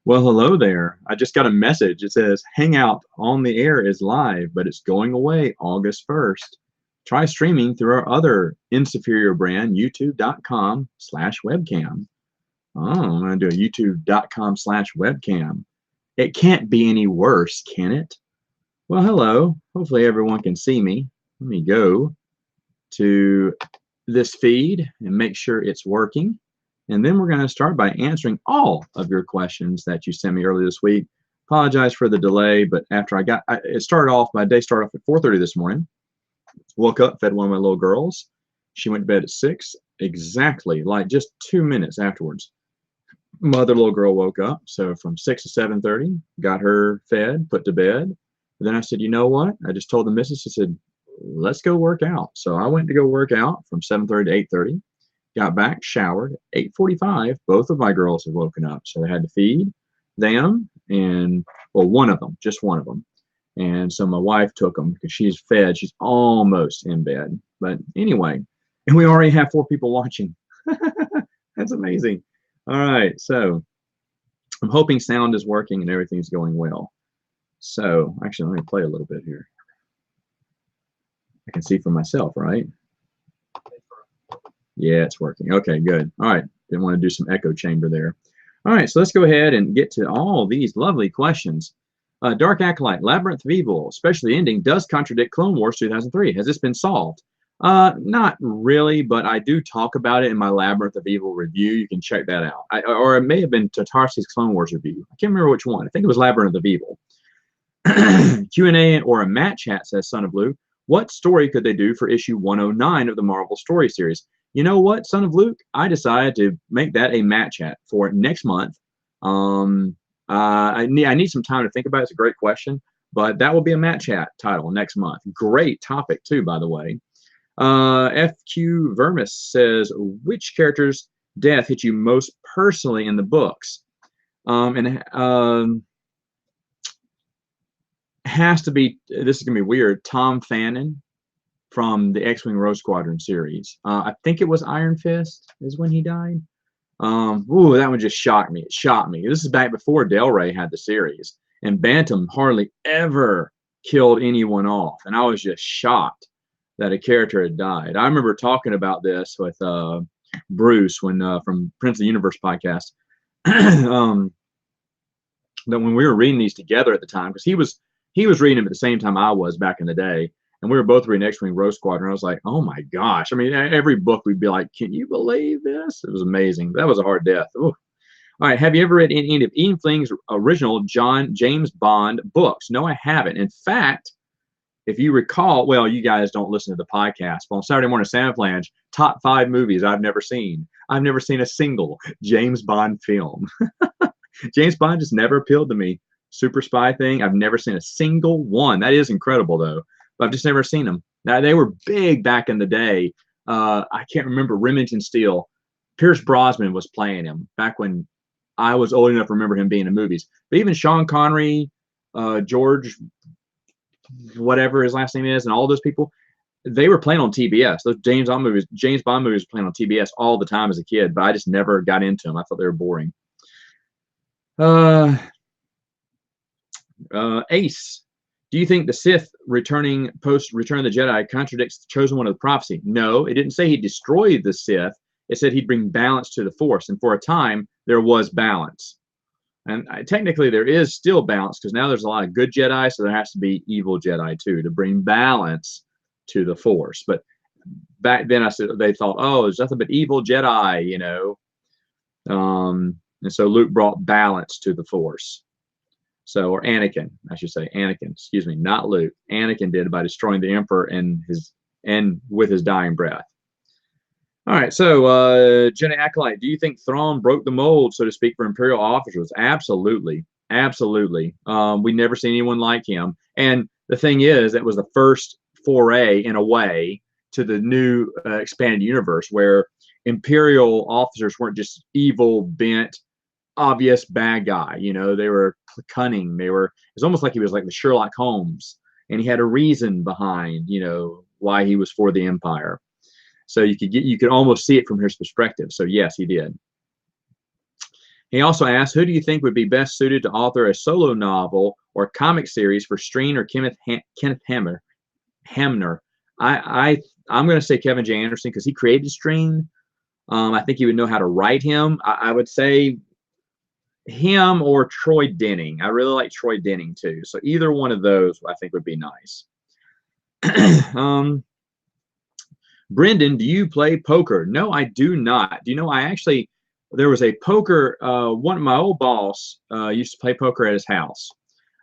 Well, hello there. I just got a message. It says Hangout on the Air is live, but it's going away August 1st. Try streaming through our other inferior brand, youtube.com/webcam. Oh, I'm going to do a youtube.com/webcam. It can't be any worse, can it? Well, hello. Hopefully everyone can see me. Let me go to this feed and make sure it's working. And then we're going to start by answering all of your questions that you sent me earlier this week. Apologize for the delay, but after it started off, my day started off at 4:30 this morning. Woke up, fed one of my little girls. She went to bed at 6, exactly, like just 2 minutes afterwards. My other little girl woke up, so from 6 to 7:30, got her fed, put to bed. And then I said, you know what? I just told the missus, I said, let's go work out. So I went to go work out from 7:30 to 8:30. Got back, showered. 8:45, both of my girls had woken up, so I had to feed them, and well, one of them, just one of them. And so my wife took them because she's fed. She's almost in bed. But anyway, and we already have 4 people watching. That's amazing. All right, so I'm hoping sound is working and everything's going well. So actually, let me play a little bit here. I can see for myself, right? Yeah, it's working. Okay, good. All right. Didn't want to do some echo chamber there. All right, so let's go ahead and get to all these lovely questions. Dark Acolyte, Labyrinth of Evil, especially the ending, does contradict Clone Wars 2003. Has this been solved? Not really, but I do talk about it in my Labyrinth of Evil review. You can check that out. Or it may have been Tatarsi's Clone Wars review. I can't remember which one. I think it was Labyrinth of Evil. Q&A or a Matt Chat, says Son of Luke. What story could they do for issue 109 of the Marvel story series? You know what, Son of Luke? I decided to make that a Matt Chat for next month. I need some time to think about it. It's a great question, but that will be a Matt Chat title next month. Great topic too, by the way. FQ Vermis says, which character's death hit you most personally in the books? Has to be, this is gonna be weird, Tom Fannin from the X-Wing Rogue Squadron series. I think it was Iron Fist is when he died. Ooh, that one just shocked me. It shocked me. This is back before Del Rey had the series, and Bantam hardly ever killed anyone off, and I was just shocked that a character had died. I remember talking about this with Bruce when from Prince of the Universe podcast. That when we were reading these together at the time, because he was reading them at the same time I was back in the day. And we were both reading X-Wing Rogue Squadron. I was like, oh my gosh. I mean, every book we'd be like, can you believe this? It was amazing. That was a hard death. Ooh. All right. Have you ever read any of Ian Fling's original James Bond books? No, I haven't. In fact, if you recall, well, you guys don't listen to the podcast, but on Saturday Morning Sandflange, top 5 movies I've never seen. I've never seen a single James Bond film. James Bond just never appealed to me. Super spy thing. I've never seen a single one. That is incredible, though. But I've just never seen them. Now, they were big back in the day. I can't remember Remington Steele. Pierce Brosnan was playing him back when I was old enough to remember him being in movies. But even Sean Connery, George, whatever his last name is, and all those people, they were playing on TBS. Those James Bond movies were playing on TBS all the time as a kid, but I just never got into them. I thought they were boring. Ace. Do you think the Sith returning post Return of the Jedi contradicts the chosen one of the prophecy? No, it didn't say he'd destroy the Sith. It said he'd bring balance to the Force. And for a time, there was balance. And technically, there is still balance because now there's a lot of good Jedi, so there has to be evil Jedi too to bring balance to the Force. But back then, they thought, oh, there's nothing but evil Jedi, you know. And so Luke brought balance to the Force. So, or Anakin, I should say, Anakin, excuse me, not Luke. Anakin did by destroying the Emperor and with his dying breath. All right, so Jenny Acolyte, do you think Thrawn broke the mold, so to speak, for Imperial officers? Absolutely, absolutely. We never seen anyone like him. And the thing is, that was the first foray, in a way, to the new expanded universe, where Imperial officers weren't just evil, bent, obvious bad guy. You know, they were cunning. It's almost like he was like the Sherlock Holmes, and he had a reason behind, you know, why he was for the Empire. So you could almost see it from his perspective. So yes, he did. He also asked, who do you think would be best suited to author a solo novel or comic series for Streen or Kenneth Hamner? I'm going to say Kevin J. Anderson because he created Streen. I think he would know how to write him. I would say him or Troy Denning. I really like Troy Denning too. So either one of those I think would be nice. Brendan, do you play poker? No, I do not. Do you know, there was a poker, one of my old boss used to play poker at his house.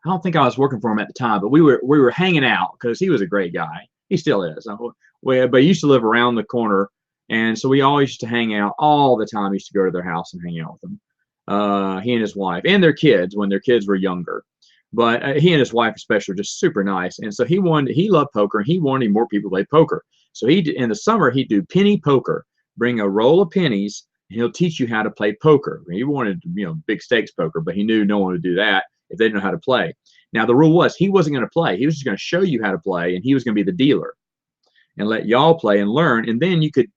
I don't think I was working for him at the time, but we were hanging out because he was a great guy. He still is. But he used to live around the corner, and so we always used to hang out all the time. We used to go to their house and hang out with them. He and his wife and their kids when their kids were younger. But he and his wife especially were just super nice. And so he loved poker, and he wanted more people to play poker. So in the summer, he'd do penny poker, bring a roll of pennies, and he'll teach you how to play poker. He wanted, big stakes poker, but he knew no one would do that if they didn't know how to play. Now, the rule was he wasn't going to play. He was just going to show you how to play, and he was going to be the dealer and let y'all play and learn. And then you could,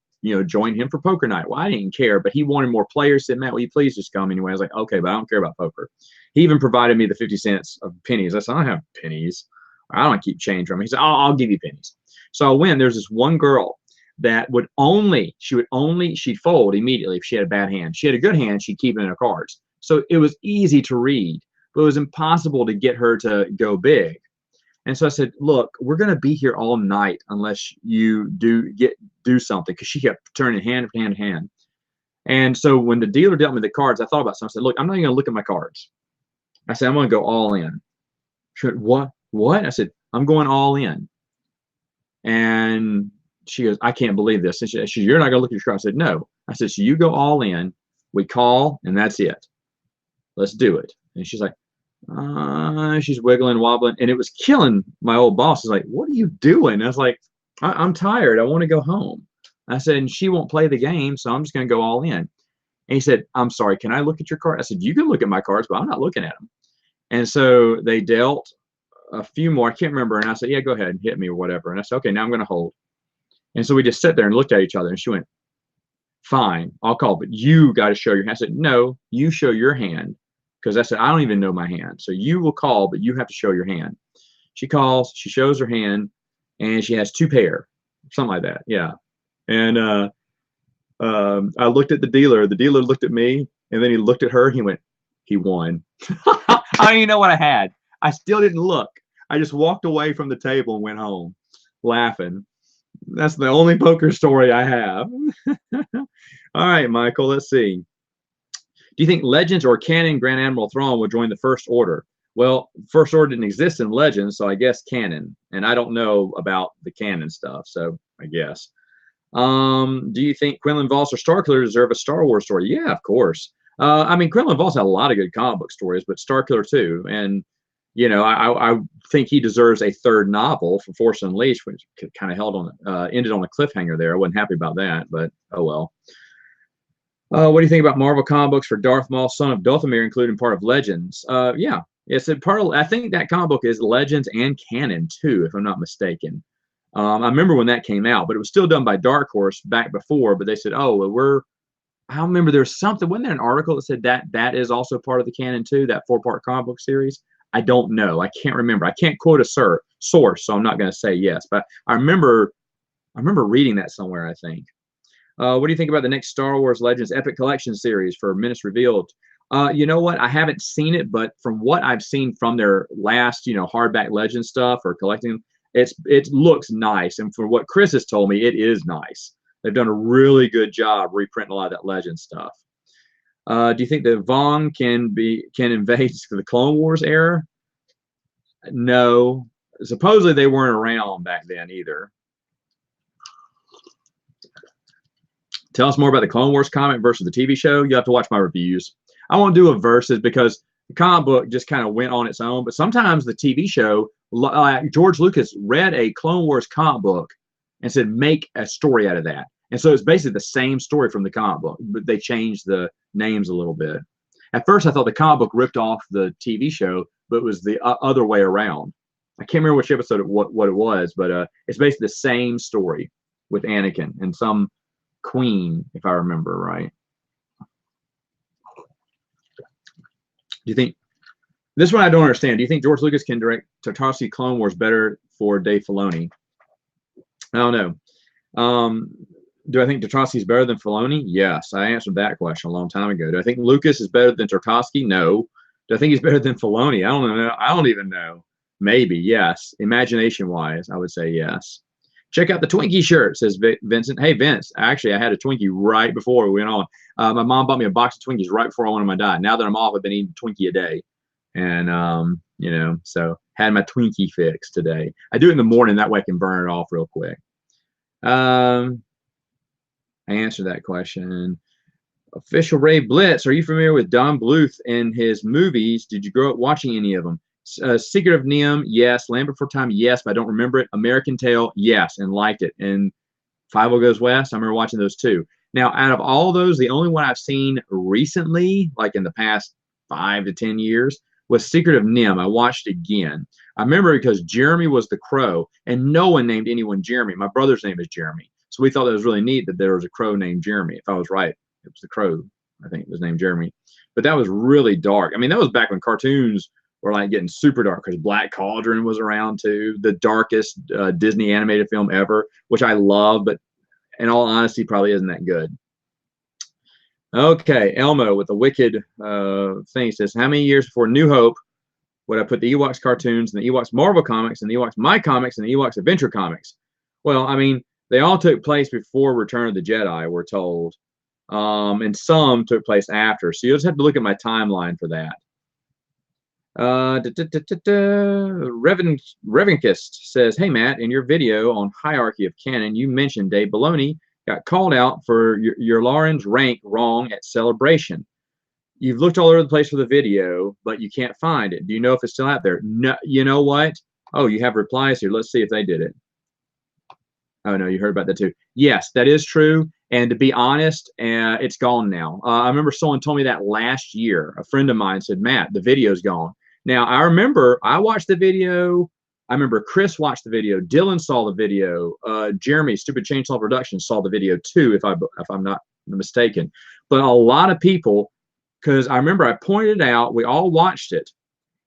join him for poker night. Well, I didn't care, but he wanted more players. Said, Matt, will you please just come anyway? I was like, okay, but I don't care about poker. He even provided me the 50 cents of pennies. I said, I don't have pennies. I don't keep change from him. He said, I'll give you pennies. So I went. There's this one girl that she'd fold immediately if she had a bad hand. She had a good hand, she'd keep it in her cards. So it was easy to read, but it was impossible to get her to go big. And so I said, look, we're going to be here all night unless you do something, because she kept turning hand to hand to hand. And so when the dealer dealt me the cards, I thought about something. I said, look, I'm not even going to look at my cards. I said, I'm going to go all in. She went, what? I said, I'm going all in. And she goes, I can't believe this. And she said, you're not going to look at your cards. I said, no. I said, so you go all in. We call, and that's it. Let's do it. And she's like, she's wiggling, wobbling, and it was killing my old boss. He's like, what are you doing? I was like, I'm tired. I want to go home. I said, and she won't play the game, so I'm just going to go all in. And he said, I'm sorry, can I look at your card? I said, you can look at my cards, but I'm not looking at them. And so they dealt a few more. I can't remember. And I said, yeah, go ahead and hit me or whatever. And I said, okay, now I'm going to hold. And so we just sat there and looked at each other. And she went, fine, I'll call, but you got to show your hand. I said, no, you show your hand. Because I said, I don't even know my hand. So you will call, but you have to show your hand. She calls, she shows her hand, and she has 2 pair, something like that. Yeah. And I looked at the dealer. The dealer looked at me, and then he looked at her. He went, he won. I don't even know what I had. I still didn't look. I just walked away from the table and went home laughing. That's the only poker story I have. All right, Michael, let's see. Do you think Legends or Canon Grand Admiral Thrawn will join the First Order? Well, First Order didn't exist in Legends, so I guess Canon. And I don't know about the Canon stuff, so I guess. Do you think Quinlan Voss or Starkiller deserve a Star Wars story? Yeah, of course. I mean, Quinlan Voss had a lot of good comic book stories, but Starkiller too. And, I think he deserves a 3rd novel for Force Unleashed, which kind of ended on a cliffhanger there. I wasn't happy about that, but oh well. What do you think about Marvel comic books for Darth Maul, son of Dathomir, including part of Legends? Yeah, it's a part of. I think that comic book is Legends and Canon too, if I'm not mistaken. I remember when that came out, but it was still done by Dark Horse back before. But they said, "Oh, well, I remember there's something. Wasn't there an article that said that is also part of the canon too? That 4-part comic book series. I don't know. I can't remember. I can't quote a source, so I'm not going to say yes. But I remember reading that somewhere. I think. What do you think about the next Star Wars Legends Epic Collection series for Menace Revealed? You know what? I haven't seen it, but from what I've seen from their last, hardback Legend stuff or collecting, it looks nice. And for what Chris has told me, it is nice. They've done a really good job reprinting a lot of that Legend stuff. Do you think that Vong can invade the Clone Wars era? No. Supposedly they weren't around back then either. Tell us more about the Clone Wars comic versus the TV show. You have to watch my reviews. I won't do a versus because the comic book just kind of went on its own. But sometimes the TV show, George Lucas read a Clone Wars comic book and said, make a story out of that. And so it's basically the same story from the comic book, but they changed the names a little bit. At first, I thought the comic book ripped off the TV show, but it was the other way around. I can't remember which episode what it was, but it's basically the same story with Anakin and some queen, if I remember right. Do you think this one I don't understand? Do you think George Lucas can direct Tartakovsky Clone Wars better for Dave Filoni? I don't know. Do I think Tartakovsky is better than Filoni? Yes, I answered that question a long time ago. Do I think Lucas is better than Tartakovsky? No. Do I think he's better than Filoni? I don't know. I don't even know. Maybe, yes. Imagination-wise, I would say yes. Check out the Twinkie shirt, says Vincent. Hey, Vince, actually, I had a Twinkie right before we went on. My mom bought me a box of Twinkies right before I went on my diet. Now that I'm off, I've been eating Twinkie a day. And, you know, so had my Twinkie fix today. I do it in the morning. That way I can burn it off real quick. I answered that question. Official Ray Blitz, are you familiar with Don Bluth and his movies? Did you grow up watching any of them? Secret of NIMH, yes. Land Before Time, yes, but I don't remember it. American Tail, yes, and liked it. And 5 Goes West, I remember watching those too. Now, out of all those, the only one I've seen recently, like in the past 5 to 10 years, was Secret of NIMH. I watched it again. I remember because Jeremy was the crow, and no one named anyone Jeremy. My brother's name is Jeremy. So we thought that was really neat that there was a crow named Jeremy. If I was right, it was the crow. I think it was named Jeremy. But that was really dark. I mean, that was back when cartoons were like getting super dark, because Black Cauldron was around too, the darkest Disney animated film ever, which I love, but in all honesty, probably isn't that good. Okay, Elmo with the wicked thing says, how many years before New Hope would I put the Ewoks cartoons and the Ewoks Marvel comics and the Ewoks My Comics and the Ewoks Adventure Comics? Well, I mean, they all took place before Return of the Jedi, we're told. And some took place after. So you'll just have to look at my timeline for that. Revenkist says, hey, Matt, in your video on hierarchy of canon, you mentioned Dave Filoni got called out for your Lauren's rank wrong at Celebration. You've looked all over the place for the video, but you can't find it. Do you know if it's still out there? No, you know what? Oh, you have replies here. Let's see if they did it. Oh, no, you heard about that too. Yes, that is true. And to be honest, it's gone now. I remember someone told me that last year. A friend of mine said, Matt, the video's gone. Now, I remember I watched the video. I remember Chris watched the video. Dylan saw the video. Jeremy, Stupid Chainsaw Productions, saw the video too, if I'm not mistaken. But a lot of people, because I remember I pointed it out, we all watched it.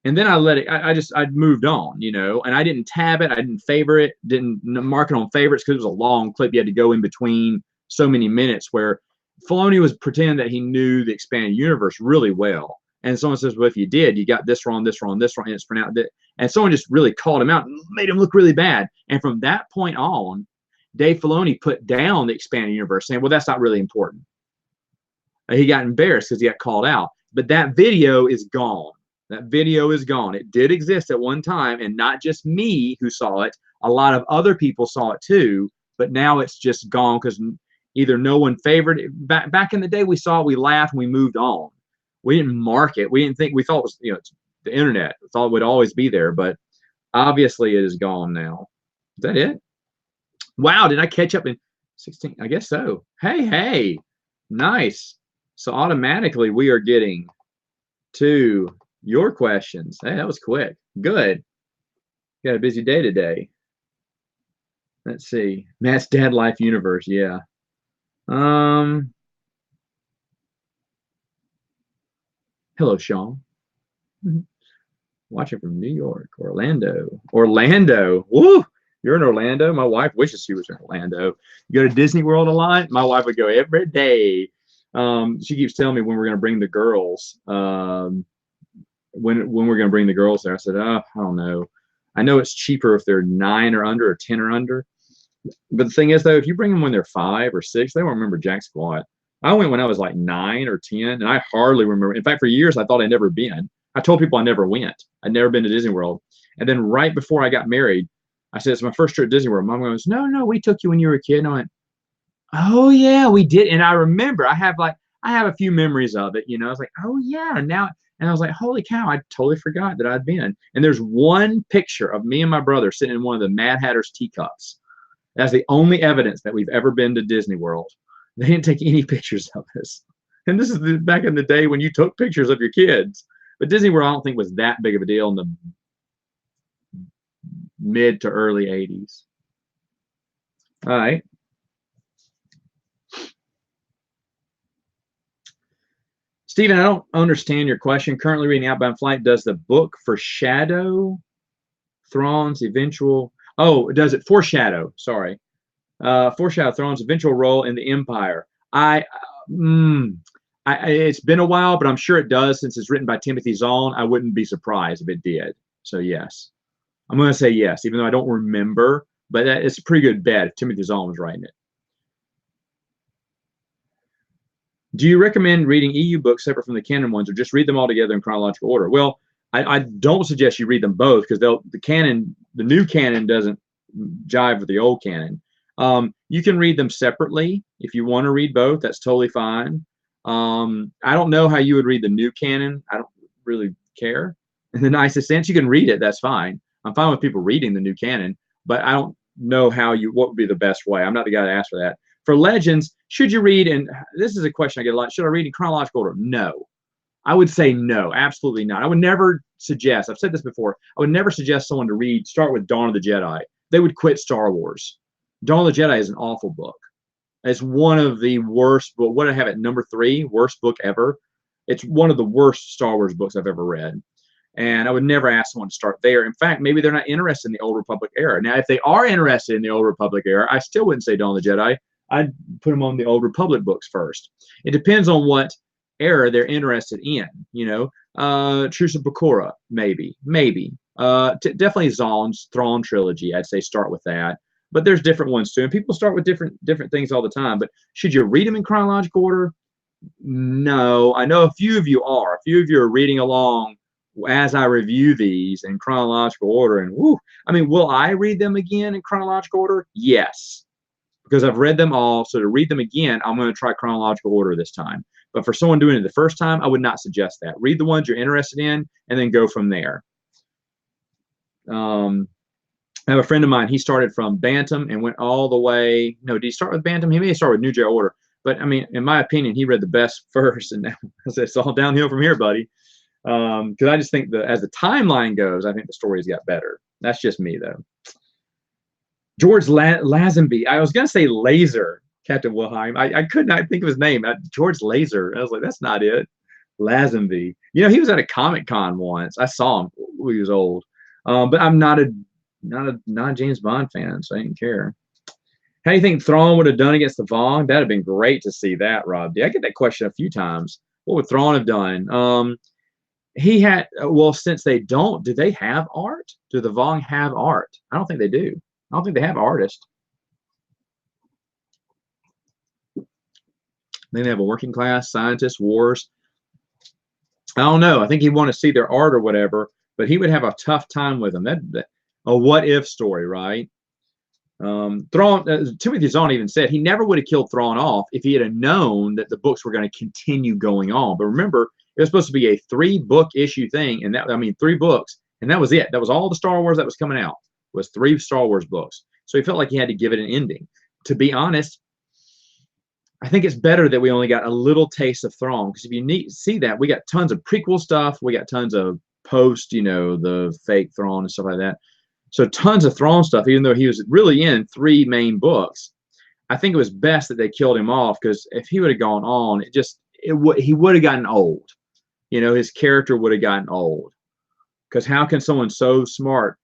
And then I let it, I'd moved on, you know, and I didn't tab it. I didn't favor it, didn't mark it on favorites because it was a long clip. You had to go in between so many minutes, where Filoni was pretending that he knew the expanded universe really well. And someone says, well, if you did, you got this wrong, this wrong, this wrong, and it's pronounced that. And someone just really called him out and made him look really bad. And from that point on, Dave Filoni put down the expanded universe, saying, well, that's not really important. He got embarrassed because he got called out. But that video is gone. That video is gone. It did exist at one time, and not just me who saw it. A lot of other people saw it too, but now it's just gone because either no one favored it. Back in the day, we saw it, we laughed, and we moved on. We didn't mark it. We didn't think, we thought it was, you know, it's the internet. We thought it would always be there, but obviously it is gone now. Is that it? Wow, did I catch up in 16? I guess so. Hey, nice. So automatically we are getting to your questions. Hey, that was quick. Good. Got a busy day today. Let's see. Matt's Dad Life Universe. Yeah. Hello, Sean. Watching from New York, Orlando. Woo! You're in Orlando. My wife wishes she was in Orlando. You go to Disney World a lot? My wife would go every day. She keeps telling me when we're going to bring the girls. When we're going to bring the girls there. I said, oh, I don't know. I know it's cheaper if they're 9 or under or 10 or under. But the thing is, though, if you bring them when they're 5 or 6, they won't remember jack squat. I went when I was like 9 or 10, and I hardly remember. In fact, for years, I thought I'd never been. I told people I never went. I'd never been to Disney World. And then right before I got married, I said, it's my first trip to Disney World. Mom goes, no, we took you when you were a kid. And I went, oh, yeah, we did. And I remember, I have a few memories of it. You know, I was like, oh, yeah. Now, and I was like, holy cow, I totally forgot that I'd been. And there's one picture of me and my brother sitting in one of the Mad Hatter's teacups. That's the only evidence that we've ever been to Disney World. They didn't take any pictures of us. And this is back in the day when you took pictures of your kids. But Disney World, I don't think, was that big of a deal in the mid to early 80s. All right. Stephen, I don't understand your question. Currently reading Outbound Flight. Does the book foreshadow Thrawn's eventual... Oh, does it foreshadow? Sorry. Foreshadow Thrawn's eventual role in the Empire. It's been a while, but I'm sure it does since it's written by Timothy Zahn. I wouldn't be surprised if it did. So yes. I'm going to say yes, even though I don't remember, but it's a pretty good bet if Timothy Zahn was writing it. Do you recommend reading EU books separate from the canon ones, or just read them all together in chronological order? Well, I don't suggest you read them both, because the new canon doesn't jive with the old canon. You can read them separately if you want to read both. That's totally fine. I don't know how you would read the new canon. I don't really care. In the nicest sense, you can read it. That's fine. I'm fine with people reading the new canon, but I don't know what would be the best way. I'm not the guy to ask for that. For Legends, should you read, and this is a question I get a lot, should I read in chronological order? No. I would say no, absolutely not. I would never suggest, I've said this before, I would never suggest someone to start with Dawn of the Jedi. They would quit Star Wars. Dawn of the Jedi is an awful book. It's one of the worst, but what I have at number 3, worst book ever. It's one of the worst Star Wars books I've ever read. And I would never ask someone to start there. In fact, maybe they're not interested in the Old Republic era. Now, if they are interested in the Old Republic era, I still wouldn't say Dawn of the Jedi. I'd put them on the Old Republic books first. It depends on what era they're interested in. Truce of Bakura, maybe. Definitely Zahn's Thrawn trilogy. I'd say start with that. But there's different ones too, and people start with different things all the time. But should you read them in chronological order? No. I know a few of you are. A few of you are reading along as I review these in chronological order, and will I read them again in chronological order? Yes, because I've read them all. So to read them again, I'm going to try chronological order this time. But for someone doing it the first time, I would not suggest that. Read the ones you're interested in, and then go from there. I have a friend of mine. He started from Bantam and went all the way. No, did he start with Bantam? He may have started with New Jedi Order. But I mean, in my opinion, he read the best first, and now it's all downhill from here, buddy. Because I just think that as the timeline goes, I think the stories got better. That's just me, though. George Lazenby. I was going to say Laser, Captain Wilhelm. I could not think of his name. George Laser. I was like, that's not it. Lazenby. He was at a Comic-Con once. I saw him when he was old. But I'm not a James Bond fan, so I didn't care. How do you think Thrawn would have done against the Vong? That'd have been great to see that, Rob. I get that question a few times. What would Thrawn have done? Since they don't, do they have art? Do the Vong have art? I don't think they do. I don't think they have artists. They have a working class, scientists, wars. I don't know. I think he'd want to see their art or whatever, but he would have a tough time with them. That a what if story, right? Thrawn, Timothy Zahn even said he never would have killed Thrawn off if he had known that the books were going to continue going on. But remember, it was supposed to be a 3-book issue thing, and 3 books, and that was it. That was all the Star Wars that was coming out, was 3 Star Wars books. So he felt like he had to give it an ending. To be honest, I think it's better that we only got a little taste of Thrawn, because if you see that, we got tons of prequel stuff, we got tons of post, the fake Thrawn and stuff like that. So tons of Thrawn stuff, even though he was really in 3 main books. I think it was best that they killed him off, because if he would have gone on, he would have gotten old. His character would have gotten old. Because how can someone so smart,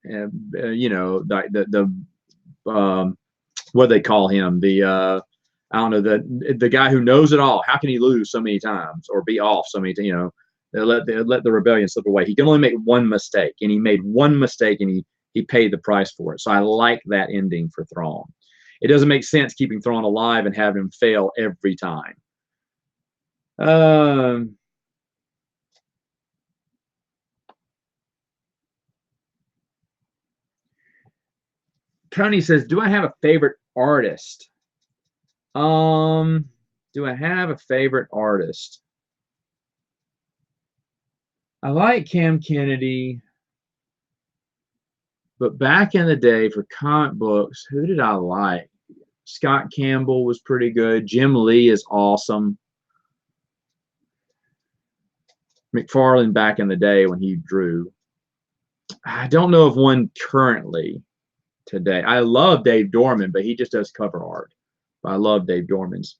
what they call him, I don't know, the guy who knows it all, how can he lose so many times or be off so many times? Let the rebellion slip away. He can only make one mistake, and he made one mistake, and he paid the price for it. So I like that ending for Thrawn. It doesn't make sense keeping Thrawn alive and having him fail every time. Tony says, do I have a favorite artist? Do I have a favorite artist? I like Cam Kennedy, but back in the day for comic books, who did I like? Scott Campbell was pretty good. Jim Lee is awesome. McFarlane back in the day when he drew. I don't know of one currently today. I love Dave Dorman, but he just does cover art. I love Dave Dorman's.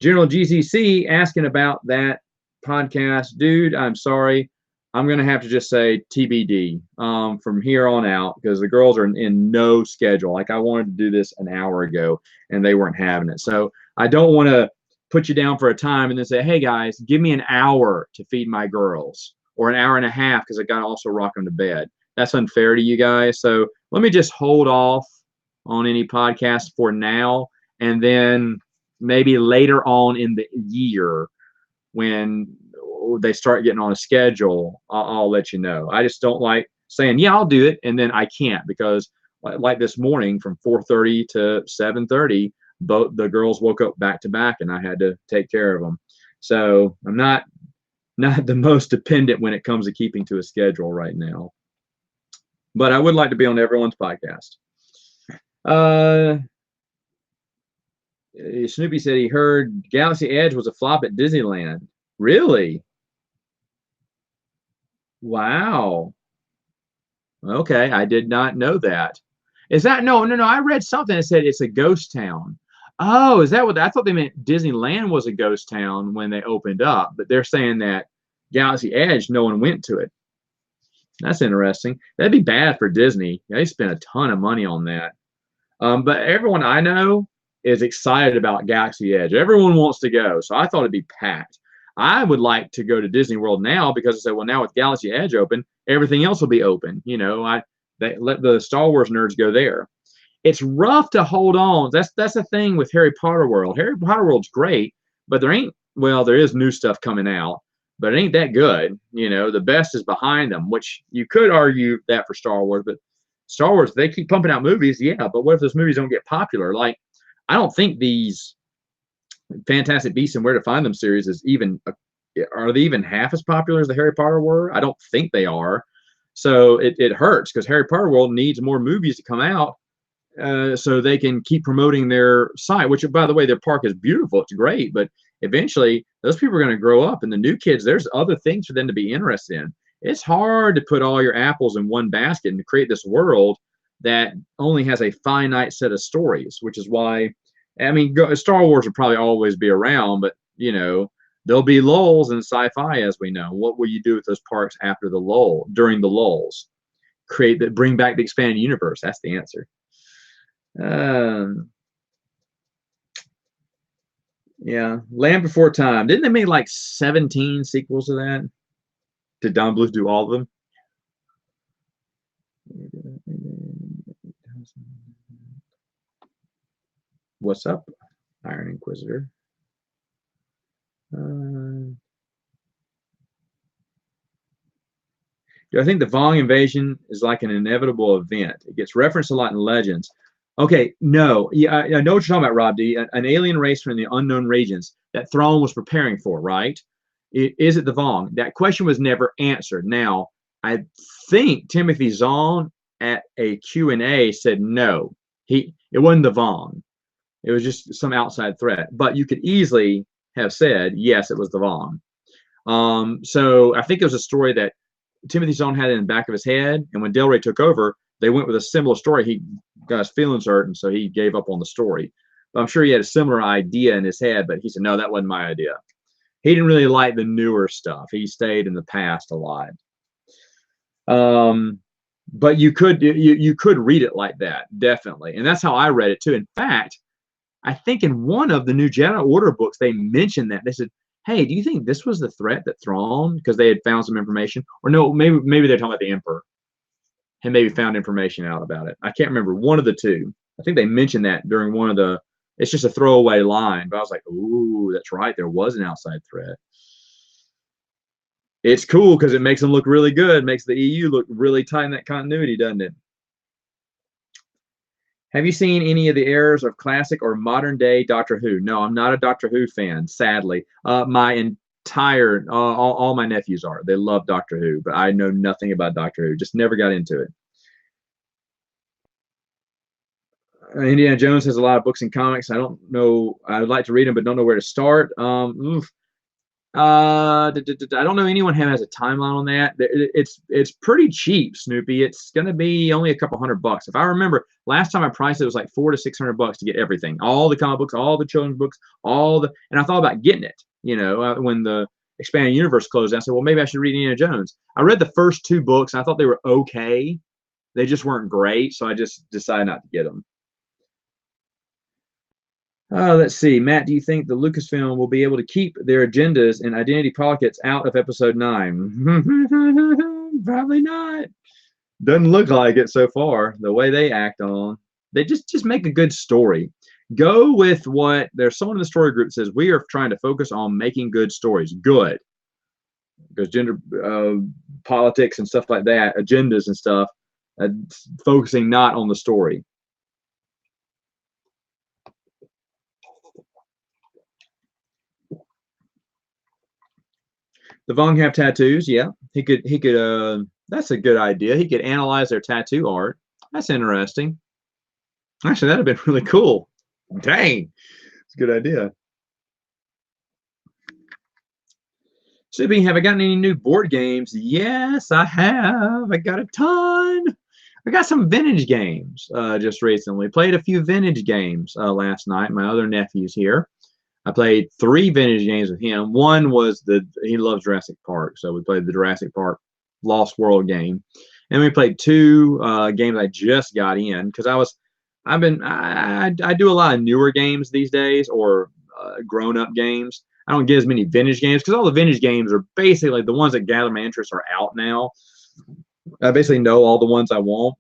General GCC asking about that podcast, dude, I'm sorry. I'm gonna have to just say TBD from here on out because the girls are in no schedule. Like I wanted to do this an hour ago and they weren't having it. So I don't want to put you down for a time and then say, hey guys, give me an hour to feed my girls or an hour and a half because I got to also rock them to bed. That's unfair to you guys. So let me just hold off on any podcast for now, and then maybe later on in the year when they start getting on a schedule, I'll let you know. I just don't like saying, yeah, I'll do it, and then I can't because like this morning from 4:30 to 7:30, both the girls woke up back to back and I had to take care of them. So I'm not the most dependent when it comes to keeping to a schedule right now. But I would like to be on everyone's podcast. Snoopy said he heard Galaxy Edge was a flop at Disneyland. Really? Wow. Okay, I did not know that. Is that no? I read something that said it's a ghost town. Oh, is that what I thought they meant? Disneyland was a ghost town when they opened up, but they're saying that Galaxy Edge, no one went to it. That's interesting. That'd be bad for Disney. They spent a ton of money on that. But everyone I know is excited about Galaxy Edge. Everyone wants to go, so I thought it'd be packed. I would like to go to Disney World now because I said, well, now with Galaxy Edge open, everything else will be open. You know, they let the Star Wars nerds go there. It's rough to hold on. That's the thing with Harry Potter World. Harry Potter World's great, but there is new stuff coming out, but it ain't that good. You know, the best is behind them, which you could argue that for Star Wars, but Star Wars, they keep pumping out movies, yeah, but what if those movies don't get popular? Like, I don't think these Fantastic Beasts and Where to Find Them series is even, are they even half as popular as the Harry Potter were? I don't think they are. So it hurts because Harry Potter World needs more movies to come out so they can keep promoting their site, which, by the way, their park is beautiful. It's great, but eventually those people are going to grow up and the new kids, there's other things for them to be interested in. It's hard to put all your apples in one basket and to create this world that only has a finite set of stories, which is why, I mean, Star Wars will probably always be around, but, you know, there'll be lulls in sci-fi, as we know. What will you do with those parks after the lull, during the lulls? Bring back the expanded universe. That's the answer. Yeah, Land Before Time. Didn't they make like 17 sequels to that? Did Don Bluth do all of them? What's up, Iron Inquisitor? Do I think the Vong invasion is like an inevitable event? It gets referenced a lot in Legends. Okay, no. Yeah, I know what you're talking about, Rob D. An alien race from the unknown regions that Thrawn was preparing for, right? Is it the Vong? That question was never answered. Now, I think Timothy Zahn at a Q&A said no. It wasn't the Vong. It was just some outside threat. But you could easily have said, yes, it was the Vong. So I think it was a story that Timothy Zahn had in the back of his head. And when Del Rey took over, they went with a similar story. He got his feelings hurt, and so he gave up on the story. But I'm sure he had a similar idea in his head, but he said, no, that wasn't my idea. He didn't really like the newer stuff. He stayed in the past a lot. But you could read it like that, definitely. And that's how I read it too. In fact, I think in one of the New Jedi Order books, they mentioned that. They said, hey, do you think this was the threat that Thrawn, because they had found some information? Or no, maybe they're talking about the Emperor and maybe found information out about it. I can't remember. One of the two. I think they mentioned that during one of the, it's just a throwaway line, but I was like, ooh, that's right. There was an outside threat. It's cool because it makes them look really good. It makes the EU look really tight in that continuity, doesn't it? Have you seen any of the errors of classic or modern day Doctor Who? No, I'm not a Doctor Who fan, sadly. My entire, all my nephews are. They love Doctor Who, but I know nothing about Doctor Who. Just never got into it. Indiana Jones has a lot of books and comics. I don't know. I would like to read them, but don't know where to start. I don't know anyone who has a timeline on that. It's pretty cheap, Snoopy. It's gonna be only a couple $100. If I remember, last time I priced it was like $400 to $600 to get everything, all the comic books, all the children's books, and I thought about getting it. You know, when Expanded Universe closed out. I said, well, maybe I should read Indiana Jones. I read the first 2 books, and I thought they were okay. They just weren't great, so I just decided not to get them. Let's see. Matt, do you think the Lucasfilm will be able to keep their agendas and identity politics out of episode 9? Probably not. Doesn't look like it so far, the way they act on. They just make a good story. Go with what there's someone in the story group that says we are trying to focus on making good stories. Good. Because gender politics and stuff like that, agendas and stuff, focusing not on the story. The Vong have tattoos, yeah. He could that's a good idea. He could analyze their tattoo art. That's interesting. Actually, that'd have been really cool. Dang. It's a good idea. Subie, have I gotten any new board games? Yes, I have. I got a ton. I got some vintage games just recently. Played a few vintage games last night. My other nephew's here. I played 3 vintage games with him. One was he loves Jurassic Park, so we played the Jurassic Park Lost World game, and we played 2 games I just got in because I do a lot of newer games these days or grown-up games. I don't get as many vintage games because all the vintage games are basically the ones that gather my interest are out now. I basically know all the ones I want.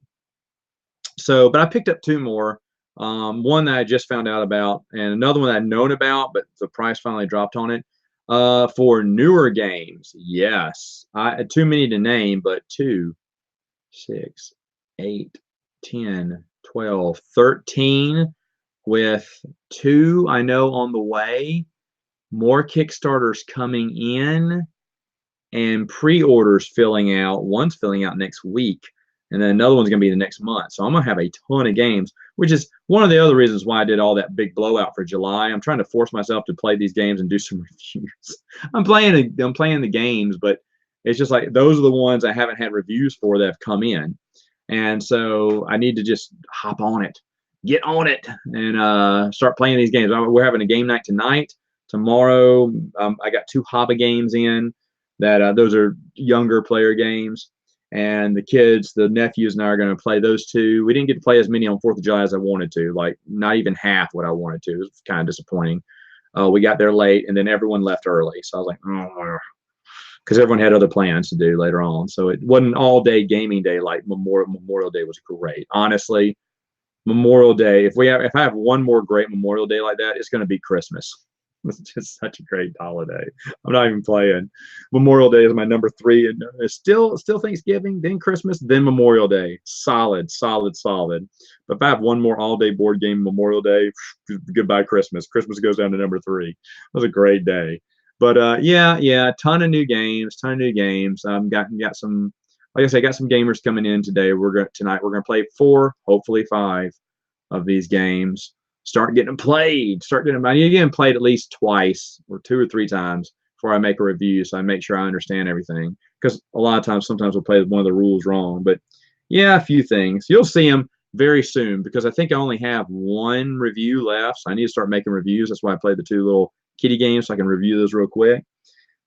So, but I picked up 2 more. One that I just found out about, and another one I'd known about, but the price finally dropped on it. For newer games, yes. Too many to name, but 2, 6, 8, 10, 12, 13, with 2 I know on the way, more Kickstarters coming in, and pre-orders filling out. One's filling out next week, and then another one's going to be the next month. So I'm going to have a ton of games, which is one of the other reasons why I did all that big blowout for July. I'm trying to force myself to play these games and do some reviews. I'm playing the games, but it's just like those are the ones I haven't had reviews for that have come in. And so I need to just hop on it, get on it, and start playing these games. We're having a game night tonight. Tomorrow, I got 2 hobby games in that those are younger player games. And the kids, the nephews and I are going to play those 2. We didn't get to play as many on 4th of July as I wanted to, like not even half what I wanted to. It was kind of disappointing. We got there late, and then everyone left early. So I was like, oh, because everyone had other plans to do later on. So it wasn't all day gaming day like Memorial Day was great. Honestly, Memorial Day, if I have one more great Memorial Day like that, it's going to be Christmas. It's just such a great holiday. I'm not even playing. Memorial Day is my number 3, and it's still Thanksgiving, then Christmas, then Memorial Day. Solid. But if I have one more all-day board game Memorial Day, goodbye Christmas. Christmas goes down to number 3. It was a great day. But yeah, ton of new games. Got some. Like I said, I got some gamers coming in today. Tonight we're gonna play 4, hopefully 5 of these games. Start getting them played. I need to get them played at least twice or 2 or 3 times before I make a review, so I make sure I understand everything. Because a lot of times, sometimes we'll play one of the rules wrong. But yeah, a few things. You'll see them very soon because I think I only have 1 review left. So I need to start making reviews. That's why I played the 2 little kitty games so I can review those real quick.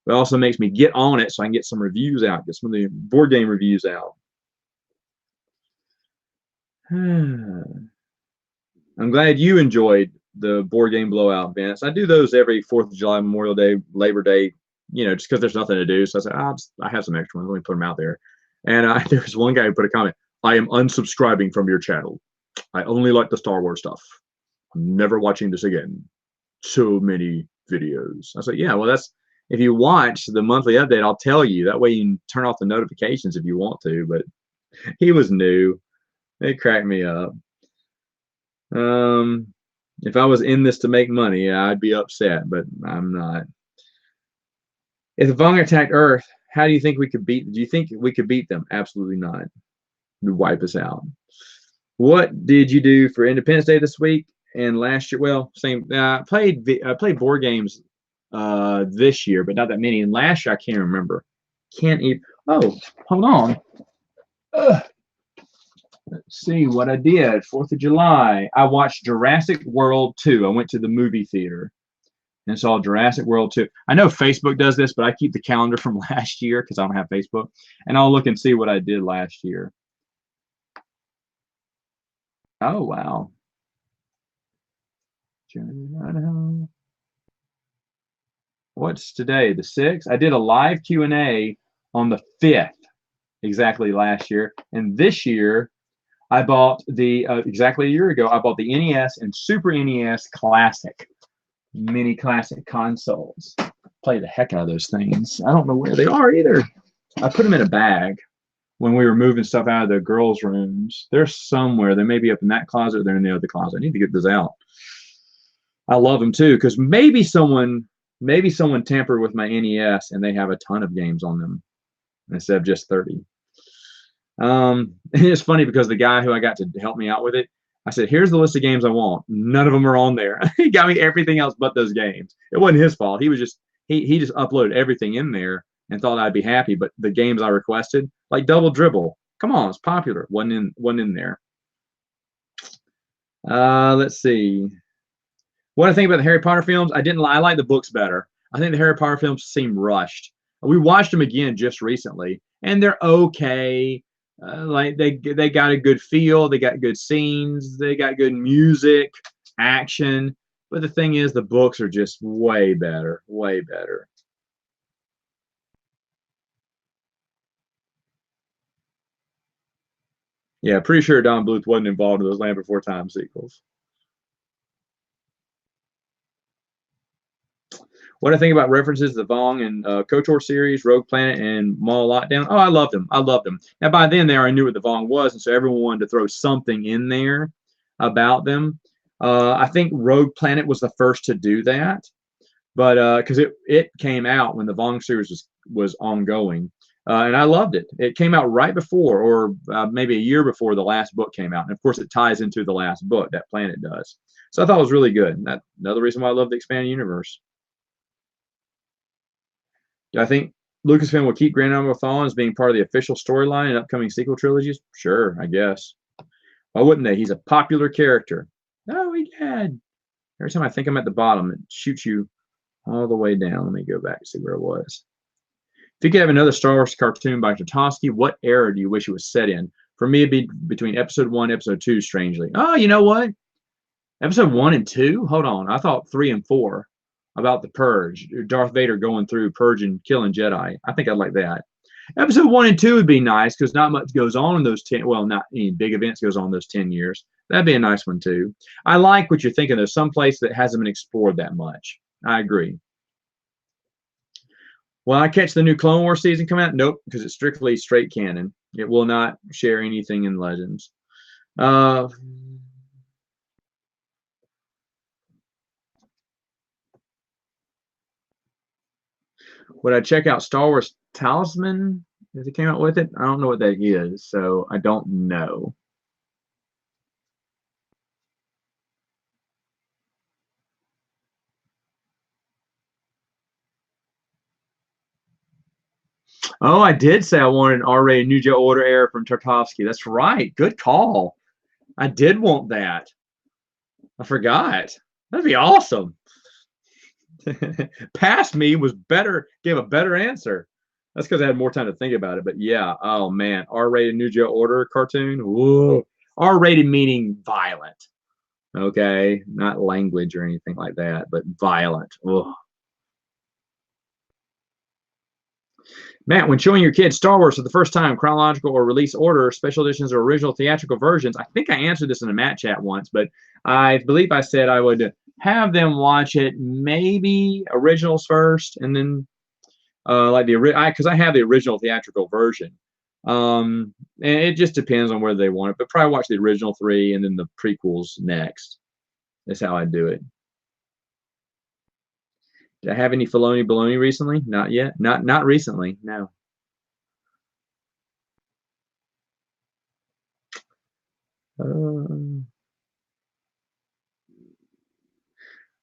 It also makes me get on it so I can get some reviews out, get some of the board game reviews out. I'm glad you enjoyed the board game blowout, Vince. I do those every 4th of July, Memorial Day, Labor Day, just because there's nothing to do. So I said, I have some extra ones. Let me put them out there. And there was one guy who put a comment, I am unsubscribing from your channel. I only like the Star Wars stuff. I'm never watching this again. So many videos. I said, yeah, well, that's, if you watch the monthly update, I'll tell you. That way you can turn off the notifications if you want to. But he was new. It cracked me up. If I was in this to make money, I'd be upset, but I'm not. If the Vong attacked Earth, how do you think we could beat? Do you think we could beat them? Absolutely not. They'd wipe us out. What did you do for Independence Day this week and last year? Well, same. I played board games this year, but not that many. And last year I can't remember. Can't even. Oh, hold on. Let's see what I did. 4th of July. I watched Jurassic World 2. I went to the movie theater. and saw Jurassic World 2. I know Facebook does this, but I keep the calendar from last year because I don't have Facebook, and I'll look and see what I did last year. Oh, wow. What's today? The 6th? I did a live Q&A on the 5th, exactly last year. And this year, I bought the, exactly a year ago, I bought the NES and Super NES Classic, mini classic consoles. Play the heck out of those things. I don't know where they are either. I put them in a bag when we were moving stuff out of the girls' rooms. They're somewhere. They may be up in that closet or they're in the other closet. I need to get this out. I love them too, because maybe someone tampered with my NES and they have a ton of games on them instead of just 30. And it's funny because the guy who I got to help me out with it, I said, here's the list of games I want. None of them are on there. He got me everything else but those games. It wasn't his fault. He was just, he just uploaded everything in there and thought I'd be happy. But the games I requested, like Double Dribble, come on, it's popular. Wasn't in there. Let's see. What I think about the Harry Potter films, I like the books better. I think the Harry Potter films seem rushed. We watched them again just recently, and they're okay. Like they got a good feel, they got good scenes, they got good music, action. But the thing is, the books are just way better, way better. Yeah, pretty sure Don Bluth wasn't involved in those Land Before Time sequels. What I think about references to the Vong and KOTOR series, Rogue Planet, and Mall Lockdown. Oh, I loved them. I loved them. Now, by then, they already knew what the Vong was, and so everyone wanted to throw something in there about them. I think Rogue Planet was the first to do that, but because it came out when the Vong series was ongoing, and I loved it. It came out right before, or maybe a year before the last book came out, and of course, it ties into the last book. That planet does. So I thought it was really good. That's another reason why I love the expanded universe. I think Lucasfilm will keep Grand Admiral Thrawn as being part of the official storyline in upcoming sequel trilogies. Sure, I guess. Why wouldn't they? He's a popular character. Oh, he had. Every time I think I'm at the bottom, it shoots you all the way down. Let me go back and see where it was. If you could have another Star Wars cartoon by Tartakovsky, what era do you wish it was set in? For me, it'd be between Episode 1 and Episode 2, strangely. Oh, you know what? Episode 1 and 2? Hold on. I thought 3 and 4. About the Purge, Darth Vader going through purging, killing Jedi. I think I'd like that. Episode 1 and 2 would be nice because not much goes on in those 10. Well, not any big events goes on in those 10 years. That'd be a nice one too. I like what you're thinking. There's some place that hasn't been explored that much. I agree. Will I catch the new Clone Wars season come out? Nope, because it's strictly straight canon. It will not share anything in Legends. Would I check out Star Wars Talisman if it came out with it? I don't know what that is, so I don't know. Oh, I did say I wanted an R-rated New Joe Order era from Tartakovsky. That's right. Good call. I did want that. I forgot. That'd be awesome. Past me was better, gave a better answer. That's because I had more time to think about it. But yeah, oh man, R-rated New Joe Order cartoon. Whoa. R-rated meaning violent. Okay, not language or anything like that, but violent. Ugh. Matt, when showing your kids Star Wars for the first time, chronological or release order, special editions or original theatrical versions, I think I answered this in a Matt chat once, but I believe I said I would have them watch it maybe originals first, and then like because I have the original theatrical version. And it just depends on whether they want it, but probably watch the original 3 and then the prequels next. That's how I do it. Did I have any Filoni baloney recently? Not yet. Not recently. No.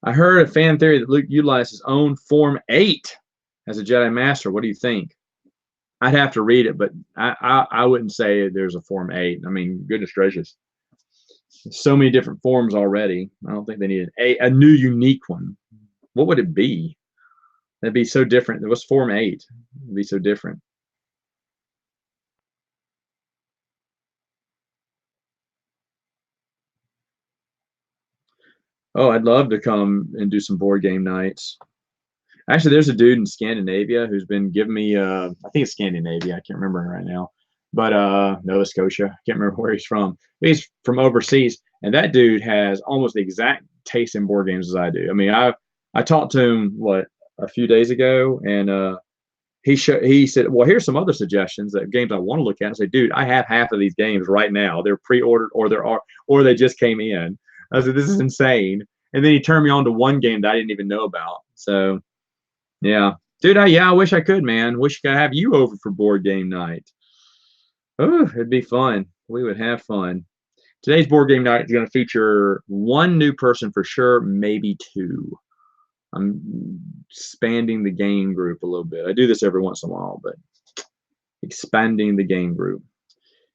I heard a fan theory that Luke utilized his own Form 8 as a Jedi Master. What do you think? I'd have to read it, but I wouldn't say there's a Form 8. I mean, goodness gracious. There's so many different forms already. I don't think they need a new unique one What would it be? That'd be so different. It was Form 8. It'd be so different. Oh, I'd love to come and do some board game nights. Actually, there's a dude in Scandinavia who's been giving me, I think it's Scandinavia. I can't remember right now, but Nova Scotia. I can't remember where he's from. But he's from overseas, and that dude has almost the exact taste in board games as I do. I mean, I talked to him a few days ago, and he said, well, here's some other suggestions that games I want to look at. I said, dude, I have half of these games right now. They're pre-ordered or they just came in. I said, this is insane. And then he turned me on to one game that I didn't even know about. So yeah, dude, I wish I could, man. Wish I could have you over for board game night. Oh, it'd be fun. We would have fun. Today's board game night is going to feature one new person for sure, maybe two. I'm expanding the game group a little bit. I do this every once in a while, but expanding the game group.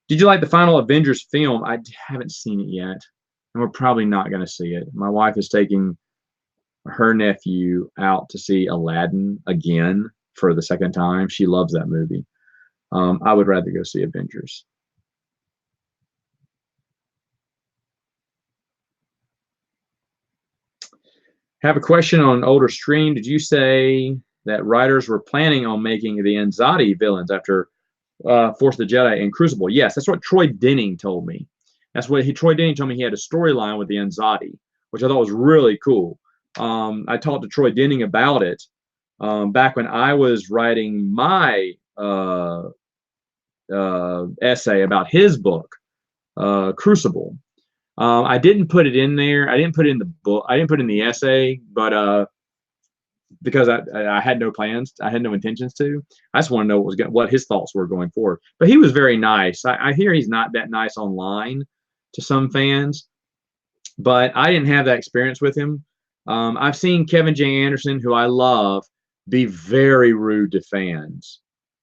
Did you like the Final Avengers film? I haven't seen it yet, and we're probably not going to see it. My wife is taking her nephew out to see Aladdin again for the second time. She loves that movie. I would rather go see Avengers. Have a question on an older Streen. Did you say that writers were planning on making the Anxiety villains after Force of the Jedi and Crucible? Yes, that's what Troy Denning told me. Troy Denning told me he had a storyline with the Anxiety, which I thought was really cool. I talked to Troy Denning about it back when I was writing my essay about his book, Crucible. I didn't put it in there. I didn't put it in the book. I didn't put it in the essay, but because I had no plans. I had no intentions to. I just want to know what his thoughts were going forward. But he was very nice. I hear he's not that nice online to some fans, but I didn't have that experience with him. I've seen Kevin J. Anderson, who I love, be very rude to fans.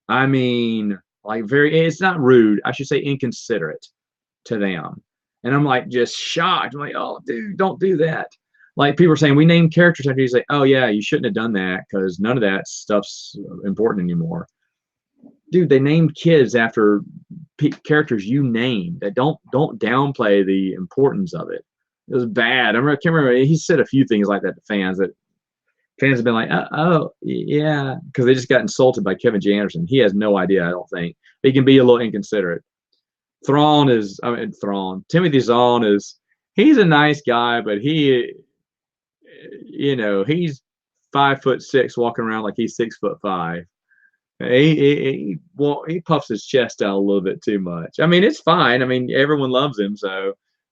I mean, like it's not rude. I should say inconsiderate to them. And I'm like just shocked. I'm like, oh, dude, don't do that. Like people are saying, we named characters after you. Say, oh yeah, you shouldn't have done that because none of that stuff's important anymore. Dude, they named kids after characters you named. That don't downplay the importance of it. It was bad. I can't remember. He said a few things like that to fans that fans have been like, oh yeah, because they just got insulted by Kevin J. Anderson. He has no idea, I don't think. He can be a little inconsiderate. Timothy Zahn he's a nice guy, but he's 5'6", walking around like he's 6'5". He puffs his chest out a little bit too much. I mean, it's fine. I mean, everyone loves him,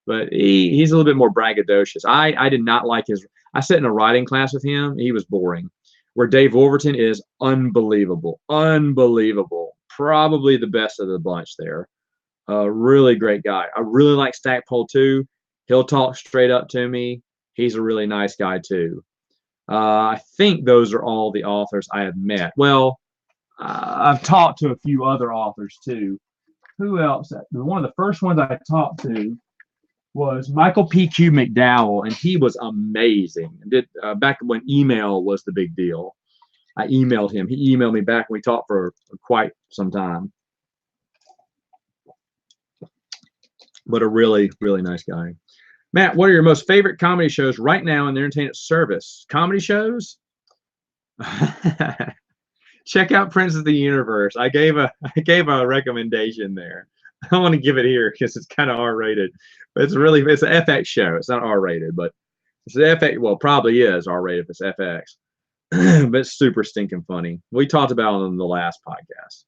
but he's a little bit more braggadocious. I did not like his. I sat in a writing class with him. He was boring. Where Dave Wolverton is unbelievable, probably the best of the bunch there. Really great guy. I really like Stackpole too. He'll talk straight up to me. He's a really nice guy too. I think those are all the authors I have met. Well, I've talked to a few other authors too. Who else? One of the first ones I talked to was Michael P.Q. McDowell, and he was amazing. Back when email was the big deal. I emailed him. He emailed me back, and we talked for quite some time. But a really, really nice guy. Matt, what are your most favorite comedy shows right now in the entertainment service? Comedy shows? Check out Prince of the Universe. I gave a recommendation there. I don't want to give it here because it's kind of R-rated. But it's an FX show. It's not R-rated, but it's an FX. Well, probably is R-rated if it's FX. But it's super stinking funny. We talked about it on the last podcast.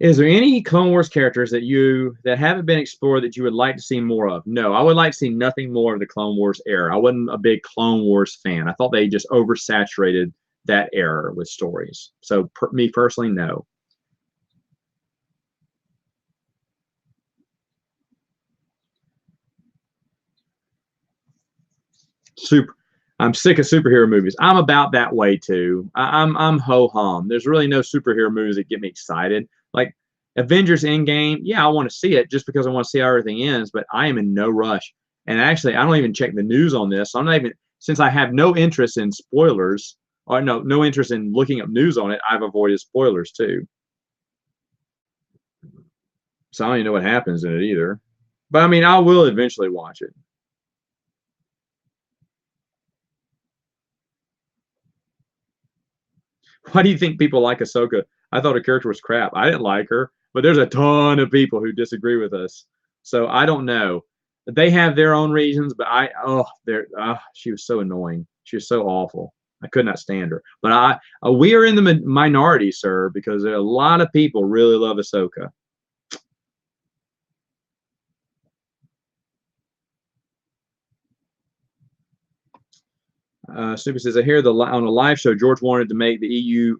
Is there any Clone Wars characters that haven't been explored that you would like to see more of? No, I would like to see nothing more of the Clone Wars era. I wasn't a big Clone Wars fan. I thought they just oversaturated that era with stories. So me personally, no. I'm sick of superhero movies. I'm about that way too. I'm ho hum. There's really no superhero movies that get me excited. Like Avengers Endgame, yeah, I want to see it just because I want to see how everything ends, but I am in no rush. And actually, I don't even check the news on this. So I'm not even, since I have no interest in spoilers, or no interest in looking up news on it, I've avoided spoilers too. So I don't even know what happens in it either. But I mean, I will eventually watch it. Why do you think people like Ahsoka? I thought her character was crap. I didn't like her, but there's a ton of people who disagree with us. So I don't know. They have their own reasons, but she was so annoying. She was so awful. I could not stand her. But we are in the minority, sir, because a lot of people really love Ahsoka. Snoopy says, I hear on a live show, George wanted to make the EU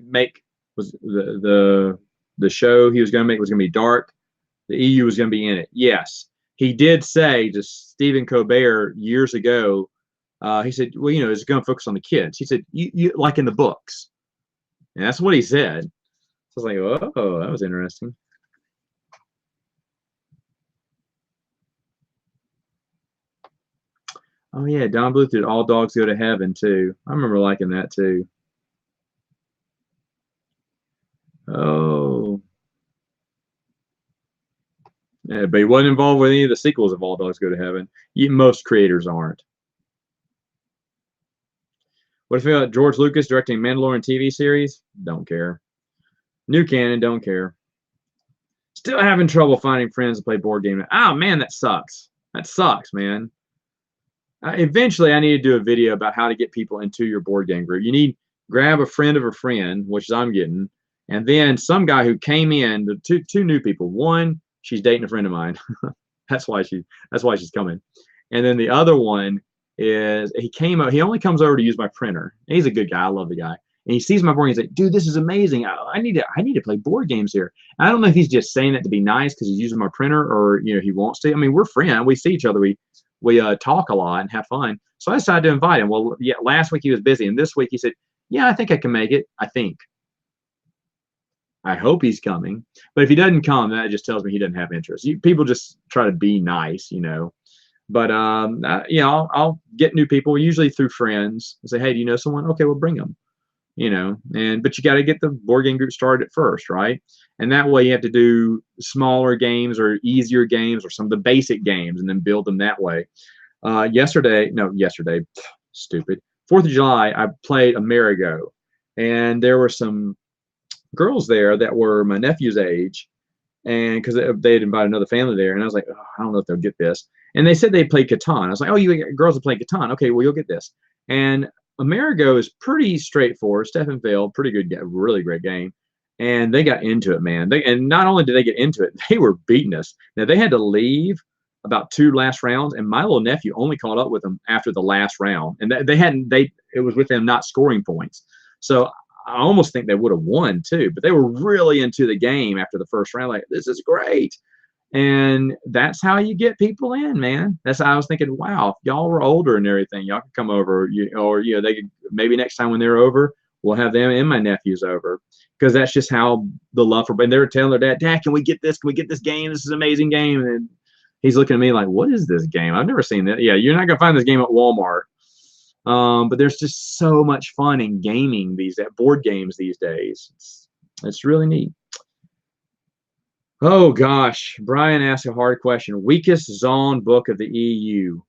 make was the show he was going to make was going to be dark. The EU was going to be in it. Yes, he did say to Stephen Colbert years ago. He said, well, it's going to focus on the kids. He said, you like in the books, and that's what he said. So I was like, oh, that was interesting. Oh yeah, Don Bluth did All Dogs Go to Heaven too. I remember liking that too. Oh, yeah, but he wasn't involved with any of the sequels of All Dogs Go to Heaven. Most creators aren't. What if you about George Lucas directing Mandalorian TV series? Don't care. New canon, don't care. Still having trouble finding friends to play board game. Oh man, that sucks. That sucks, man. Eventually, I need to do a video about how to get people into your board game group. You need grab a friend of a friend, which I'm getting, and then some guy who came in. Two new people. One, she's dating a friend of mine. that's why she's coming. And then the other one is he came up. He only comes over to use my printer. He's a good guy. I love the guy. And he sees my board. And he's like, "Dude, this is amazing. I need to play board games here." And I don't know if he's just saying that to be nice because he's using my printer, or he wants to. I mean, we're friends. We see each other. We talk a lot and have fun. So I decided to invite him. Well, yeah, last week he was busy, and this week he said, "Yeah, I think I can make it. I think." I hope he's coming. But if he doesn't come, that just tells me he doesn't have interest. People just try to be nice. But I'll get new people usually through friends and say, "Hey, do you know someone?" Okay, we'll bring them. But you got to get the board game group started first, right? And that way you have to do smaller games or easier games or some of the basic games and then build them that way. Yesterday, stupid. 4th of July, I played Amerigo, and there were some girls there that were my nephew's age, and because they had invited another family there, and I was like, oh, I don't know if they'll get this. And they said they played Catan. I was like, oh, you girls have played Catan. Okay, well, you'll get this. And Amerigo is pretty straightforward. Stefan Feld, pretty good, really great game. And they got into it, man. And not only did they get into it, they were beating us. Now, they had to leave about 2 last rounds, and my little nephew only caught up with them after the last round. And it was with them not scoring points. So I almost think they would have won too, but they were really into the game after the first round. Like, this is great. And that's how you get people in, man. That's how I was thinking, wow, if y'all were older and everything, y'all could come over, they could, maybe next time when they're over, we'll have them and my nephews over, because that's just how the love for. And they were telling their dad, "Dad, can we get this? Can we get this game? This is an amazing game." And he's looking at me like, "What is this game? I've never seen that." Yeah, you're not gonna find this game at Walmart. But there's just so much fun in gaming board games these days. It's really neat. Oh gosh, Brian asked a hard question. Weakest Zon book of the EU.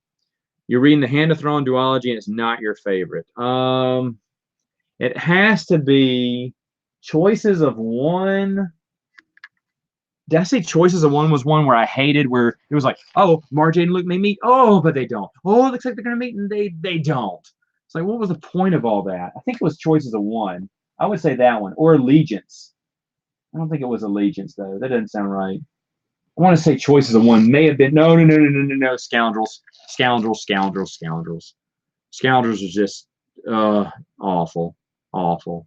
You're reading the Hand of Throne duology, and it's not your favorite. It has to be Choices of One. Did I say Choices of One was one where I hated, where it was like, oh, Marjane and Luke may meet, oh, but they don't. Oh, it looks like they're gonna meet, and they don't. It's like, what was the point of all that? I think it was Choices of One. I would say that one, or Allegiance. I don't think it was Allegiance though. That doesn't sound right. I want to say Choices of One may have been no. Scoundrels, scoundrels, scoundrels, scoundrels. Scoundrels is just awful, awful,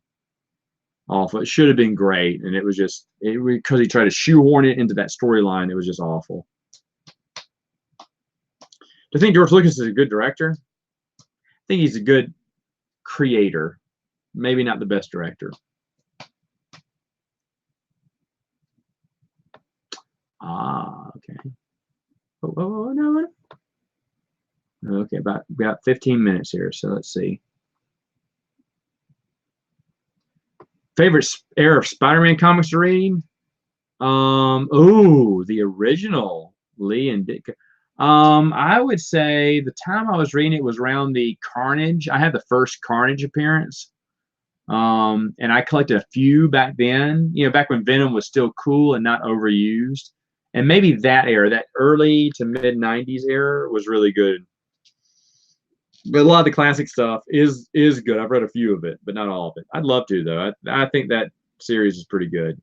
awful. It should have been great, and it was just because he tried to shoehorn it into that storyline. It was just awful. Do you think George Lucas is a good director? I think he's a good creator, maybe not the best director. Ah, okay. Oh, no. Okay, about 15 minutes here, so let's see. Favorite era of Spider-Man comics to read? The original Lee and Dick. I would say the time I was reading it was around the Carnage. I had the first Carnage appearance. And I collected a few back then, back when Venom was still cool and not overused. And maybe that era, that early to mid 90s era was really good. But a lot of the classic stuff is good. I've read a few of it, but not all of it. I'd love to though. I think that series is pretty good.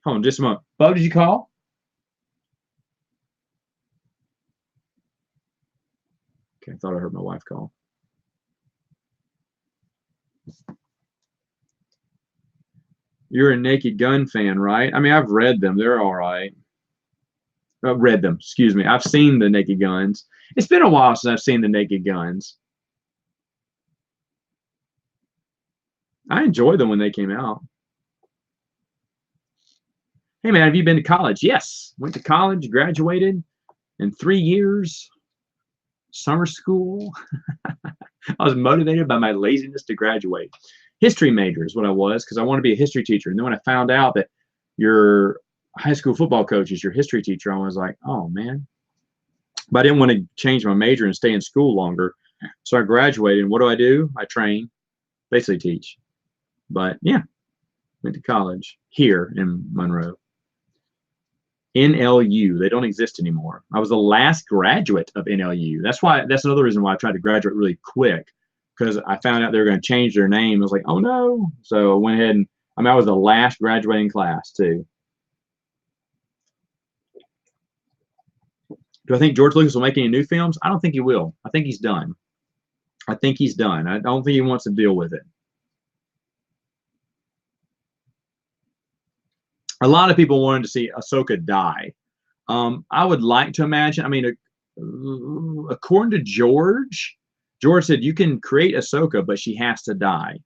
Hold on just a moment. Bo, did you call? Okay, I thought I heard my wife call. You're a Naked Gun fan, right? I mean, I've read them. They're all right. Read them, excuse me. I've seen the Naked Guns. It's been a while since I've seen the Naked Guns. I enjoyed them when they came out. Hey, man, have you been to college? Yes. Went to college, graduated in 3 years. Summer school. I was motivated by my laziness to graduate. History major is what I was because I want to be a history teacher. And then when I found out that your high school football coach is your history teacher, I was like, oh, man. But I didn't want to change my major and stay in school longer. So I graduated. And what do? I train, basically teach. But yeah, went to college here in Monroe. NLU. They don't exist anymore. I was the last graduate of NLU. That's another reason why I tried to graduate really quick, because I found out they were going to change their name. I was like, oh no. So I went ahead and I was the last graduating class too. Do I think George Lucas will make any new films? I don't think he will. I think he's done. I don't think he wants to deal with it. A lot of people wanted to see Ahsoka die. I would like to imagine. I mean, according to George said you can create Ahsoka, but she has to die.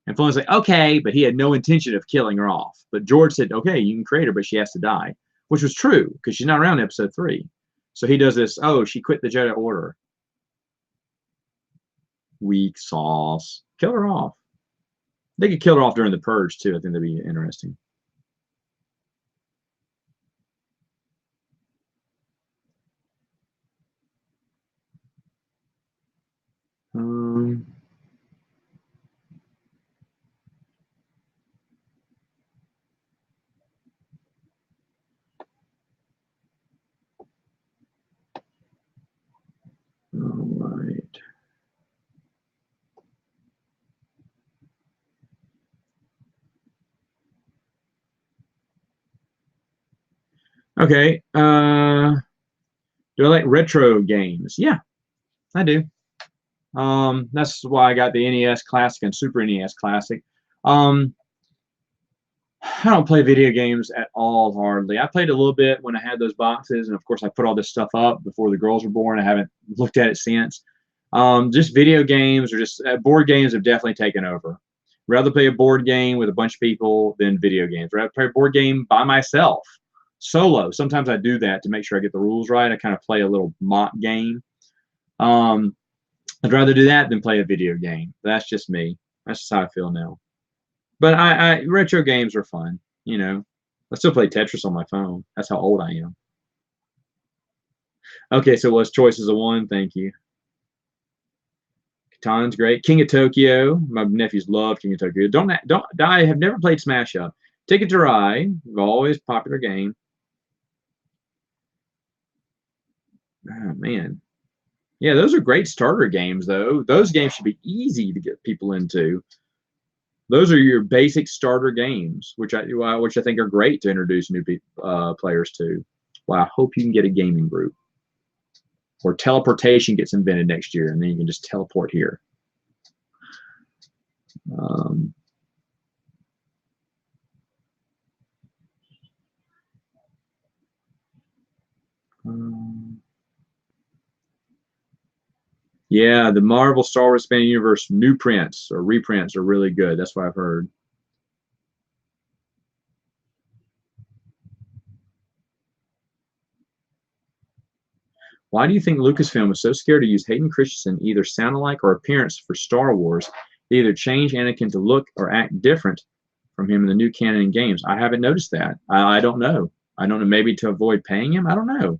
And Filoni's like, okay, but he had no intention of killing her off. But George said, okay, you can create her, but she has to die, which was true because she's not around in episode 3. So he does this. Oh, she quit the Jedi Order. Weak sauce. Kill her off. They could kill her off during the Purge too. I think that'd be interesting. All right. Okay. Do I like retro games? Yeah, I do. That's why I got the NES Classic and Super NES Classic. I don't play video games at all, hardly. I played a little bit when I had those boxes, and of course, I put all this stuff up before the girls were born. I haven't looked at it since. Just video games or just board games have definitely taken over. Rather play a board game with a bunch of people than video games. Rather play a board game by myself, solo. Sometimes I do that to make sure I get the rules right. I kind of play a little mock game. I'd rather do that than play a video game. That's just me. That's just how I feel now. But retro games are fun. I still play Tetris on my phone. That's how old I am. Okay, so what's choices of one? Thank you. Katan's great. King of Tokyo. My nephews love King of Tokyo. Don't I have never played Smash Up. Ticket to Ride. Always popular game. Oh, man. Yeah, those are great starter games, though. Those games should be easy to get people into. Those are your basic starter games, which I think are great to introduce new players to. Well, I hope you can get a gaming group. Or teleportation gets invented next year, and then you can just teleport here. Yeah, the Marvel Star Wars Expanded Universe new prints or reprints are really good. That's what I've heard. Why do you think Lucasfilm was so scared to use Hayden Christensen, either sound alike or appearance, for Star Wars? They either change Anakin to look or act different from him in the new canon and games. I haven't noticed that. I don't know. I don't know. Maybe to avoid paying him? I don't know.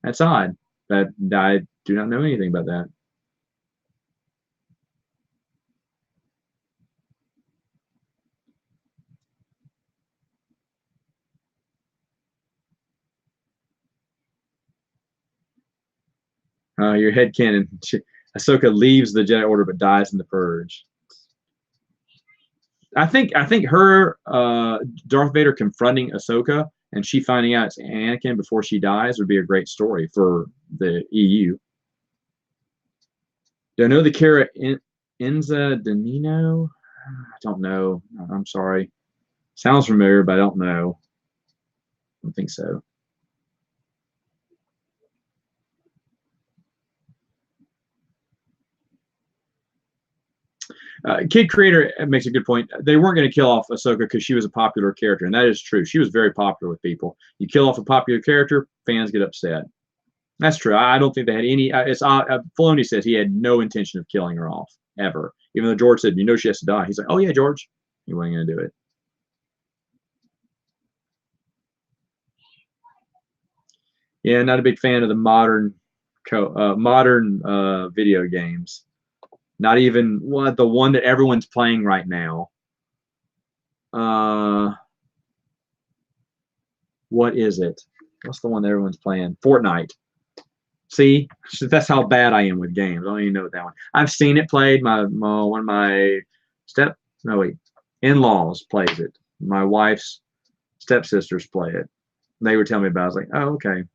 That's odd. But I do not know anything about that. Your headcanon. Ahsoka leaves the Jedi Order but dies in the Purge. I think her Darth Vader confronting Ahsoka and she finding out it's Anakin before she dies would be a great story for the EU. Do I know the Kara Enza Danino? I don't know. I'm sorry. Sounds familiar, but I don't know. I don't think so. Kid Creator makes a good point. They weren't going to kill off Ahsoka because she was a popular character, and that is true. She was very popular with people. You kill off a popular character, fans get upset. That's true. I don't think they had any. Filoni says he had no intention of killing her off ever, even though George said, she has to die. He's like, oh yeah, George, he wasn't going to do it. Yeah, not a big fan of the modern video games. Not even the one that everyone's playing right now. What is it? What's the one that everyone's playing? Fortnite. See, that's how bad I am with games. I don't even know that one. I've seen it played. One of my in-laws plays it. My wife's stepsisters play it. They were telling me about it. I was like, oh, okay.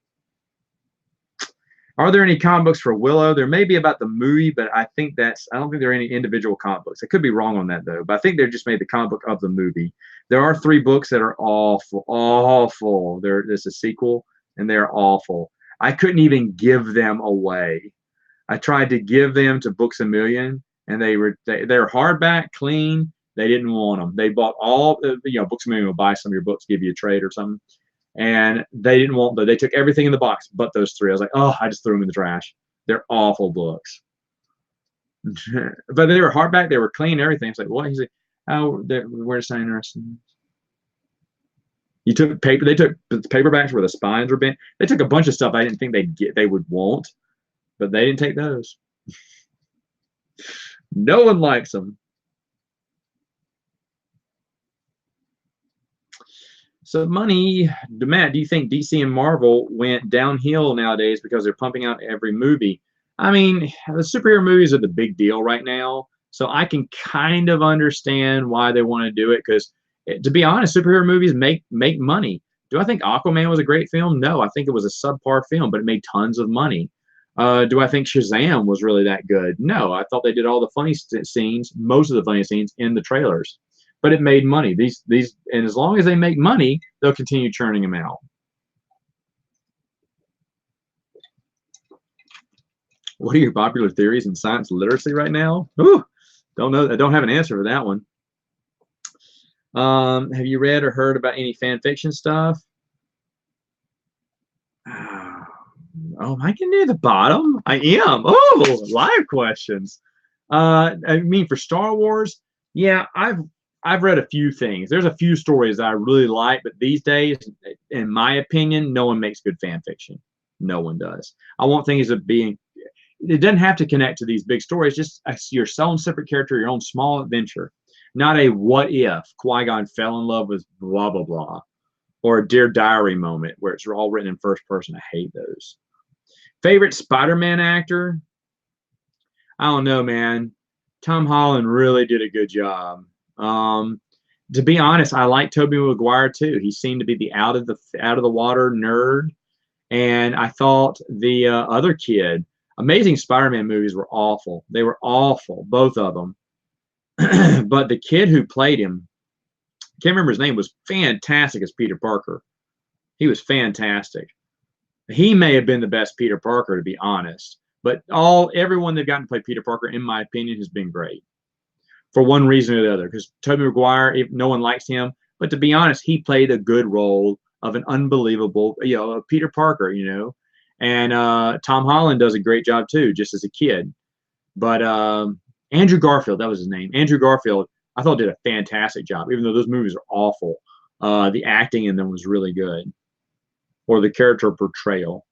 Are there any comic books for Willow? There may be about the movie, but I don't think there are any individual comic books. I could be wrong on that though, but I think they just made the comic book of the movie. There are 3 books that are awful. There's a sequel and they're awful. I couldn't even give them away. I tried to give them to Books A Million and they're hardback, clean. They didn't want them. They bought all, Books A Million will buy some of your books, give you a trade or something. And they didn't want, but they took everything in the box but those 3. I was like, oh, I just threw them in the trash. They're awful books. But they were hardback, they were clean, everything. It's like, what? He's like, oh, where's that interesting? You took paper, they took paperbacks where the spines were bent. They took a bunch of stuff I didn't think they would want, but they didn't take those. No one likes them. So money, Matt, do you think DC and Marvel went downhill nowadays because they're pumping out every movie? I mean, the superhero movies are the big deal right now. So I can kind of understand why they want to do it because, to be honest, superhero movies make money. Do I think Aquaman was a great film? No, I think it was a subpar film, but it made tons of money. Do I think Shazam was really that good? No, I thought they did all the funny scenes, most of the funny scenes in the trailers. But it made money. And as long as they make money, they'll continue churning them out. What are your popular theories in science literacy right now? Ooh, don't know. I don't have an answer for that one. Have you read or heard about any fan fiction stuff? Oh, am I getting near the bottom? I am. Oh, live questions. I mean, for Star Wars, yeah, I've read a few things. There's a few stories that I really like, but these days, in my opinion, no one makes good fan fiction. No one does. I want things to be. It doesn't have to connect to these big stories. Just your own separate character, your own small adventure, not a what if Qui-Gon fell in love with blah blah blah, or a Dear Diary moment where it's all written in first person. I hate those. Favorite Spider-Man actor? I don't know, man. Tom Holland really did a good job. To be honest, I like Tobey Maguire too. He seemed to be the out of the water nerd, and I thought the other kid, Amazing Spider-Man movies were awful. They were awful, both of them. But the kid who played him, can't remember his name, was fantastic as Peter Parker. He was fantastic. He may have been the best Peter Parker, to be honest. But everyone that got to play Peter Parker, in my opinion, has been great. For one reason or the other, because Tobey Maguire, no one likes him, but to be honest, he played a good role of an unbelievable, Peter Parker, And Tom Holland does a great job too, just as a kid. But Andrew Garfield, that was his name. Andrew Garfield, I thought did a fantastic job, even though those movies are awful. The acting in them was really good, or the character portrayal.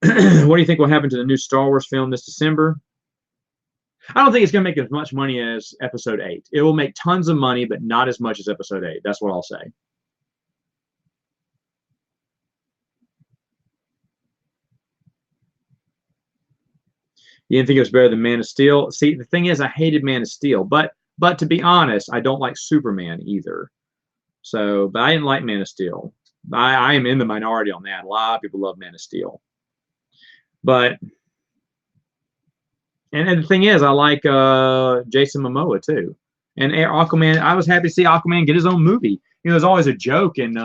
What do you think will happen to the new Star Wars film this December? I don't think it's going to make as much money as Episode 8. It will make tons of money, but not as much as Episode 8. That's what I'll say. You didn't think it was better than Man of Steel? See, the thing is, I hated Man of Steel, but to be honest, I don't like Superman either. So, but I didn't like Man of Steel. I am in the minority on that. A lot of people love Man of Steel. But, and the thing is, I like Jason Momoa too. And Aquaman, I was happy to see Aquaman get his own movie. You know, there's always a joke in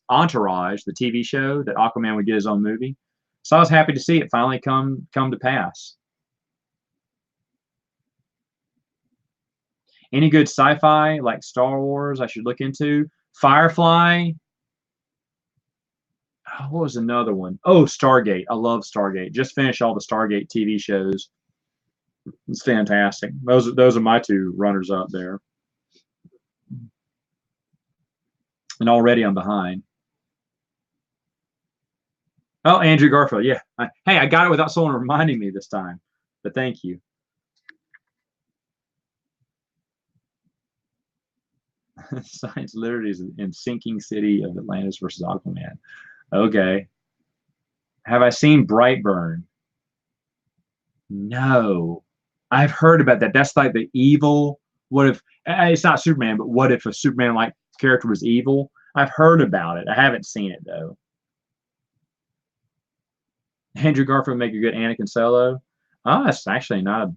Entourage, the TV show, that Aquaman would get his own movie. So I was happy to see it finally come to pass. Any good sci-fi like Star Wars I should look into? Firefly. Oh, what was another one? Oh, Stargate. I love Stargate. Just finished all the Stargate TV shows. It's fantastic. Those are my two runners up there. And already I'm behind. Oh, Andrew Garfield. Yeah. Hey, I got it without someone reminding me this time. But thank you. Science Liberty is in Sinking City of Atlantis versus Aquaman. Okay. Have I seen Brightburn? No. I've heard about that. That's like the evil. What if it's not Superman, but what if a Superman-like character was evil? I've heard about it. I haven't seen it though. Andrew Garfield make a good Anakin Solo. Oh, that's actually not.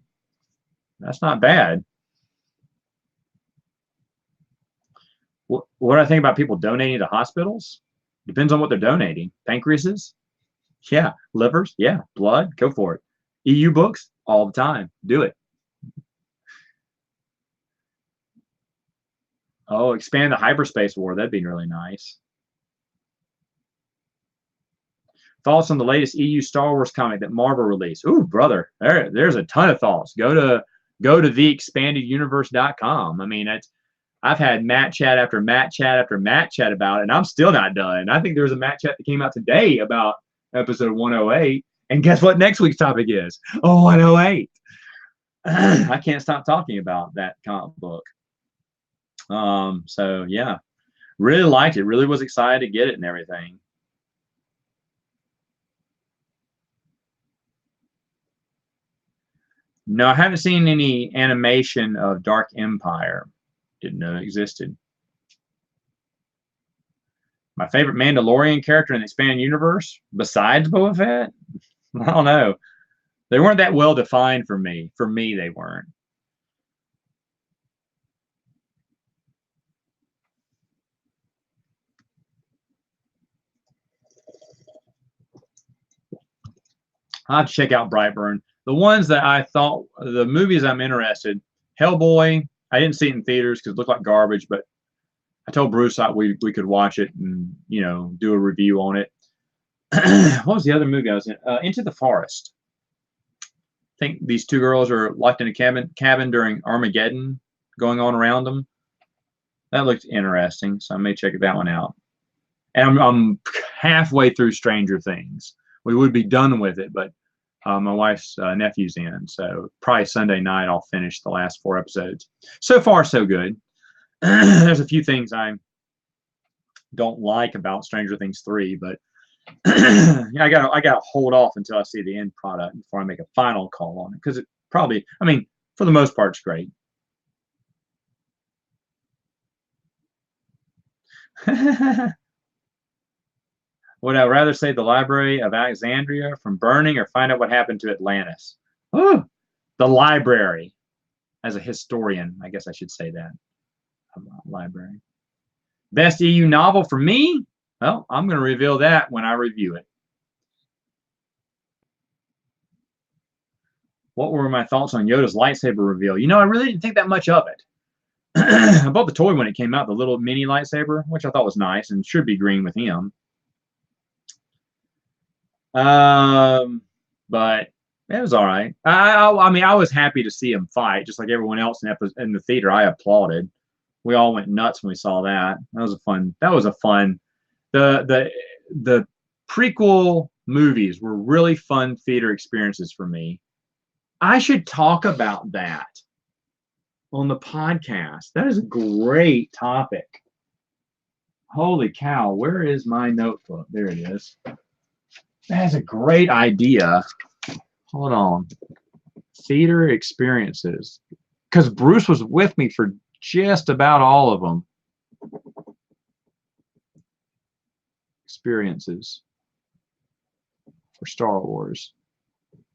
That's not bad. What do I think about people donating to hospitals? Depends on what they're donating. Pancreases? Yeah. Livers? Yeah. Blood? Go for it. EU books? All the time. Do it. Oh, expand the hyperspace war. That'd be really nice. Thoughts on the latest EU Star Wars comic that Marvel released? Ooh, brother, there's a ton of thoughts. Go to theexpandeduniverse.com. I mean, I've had Matt chat after Matt chat after Matt chat about it, and I'm still not done. I think there's a Matt chat that came out today about episode 108. And guess what next week's topic is? Oh, 108. I can't stop talking about that comic book. So yeah, really liked it. Really was excited to get it and everything. No, I haven't seen any animation of Dark Empire. Didn't know it existed. My favorite Mandalorian character in the expanded universe, besides Boba Fett? I don't know. They weren't that well defined for me. For me, they weren't. I'll have to check out Brightburn. The ones that I thought, the movies I'm interested, Hellboy, I didn't see it in theaters because it looked like garbage, but I told Bruce that we could watch it and, you know, do a review on it. What was the other movie I was in? Into the Forest. I think these two girls are locked in a cabin during Armageddon going on around them. That looked interesting, so I may check that one out. And I'm halfway through Stranger Things. We would be done with it, but my wife's nephew's in, so probably Sunday night I'll finish the last 4 episodes. So far, so good. There's a few things I don't like about Stranger Things 3, but yeah, I gotta hold off until I see the end product before I make a final call on it, because it probably, I mean, for the most part, it's great. Would I rather save the Library of Alexandria from burning or find out what happened to Atlantis? Oh, the library. As a historian, I guess I should say that. Library. Best EU novel for me? Well, I'm going to reveal that when I review it. What were my thoughts on Yoda's lightsaber reveal? You know, I really didn't think that much of it. I bought the toy when it came out, the little mini lightsaber, which I thought was nice and should be green with him. But it was all right. I mean, I was happy to see him fight, just like everyone else in the theater. I applauded. We all went nuts when we saw that. That was a fun. That was a fun. The prequel movies were really fun theater experiences for me. I should talk about that on the podcast. That is a great topic. Holy cow, where is my notebook? There it is. That's a great idea. Hold on. Theater experiences. Because Bruce was with me for just about all of them. Experiences for Star Wars.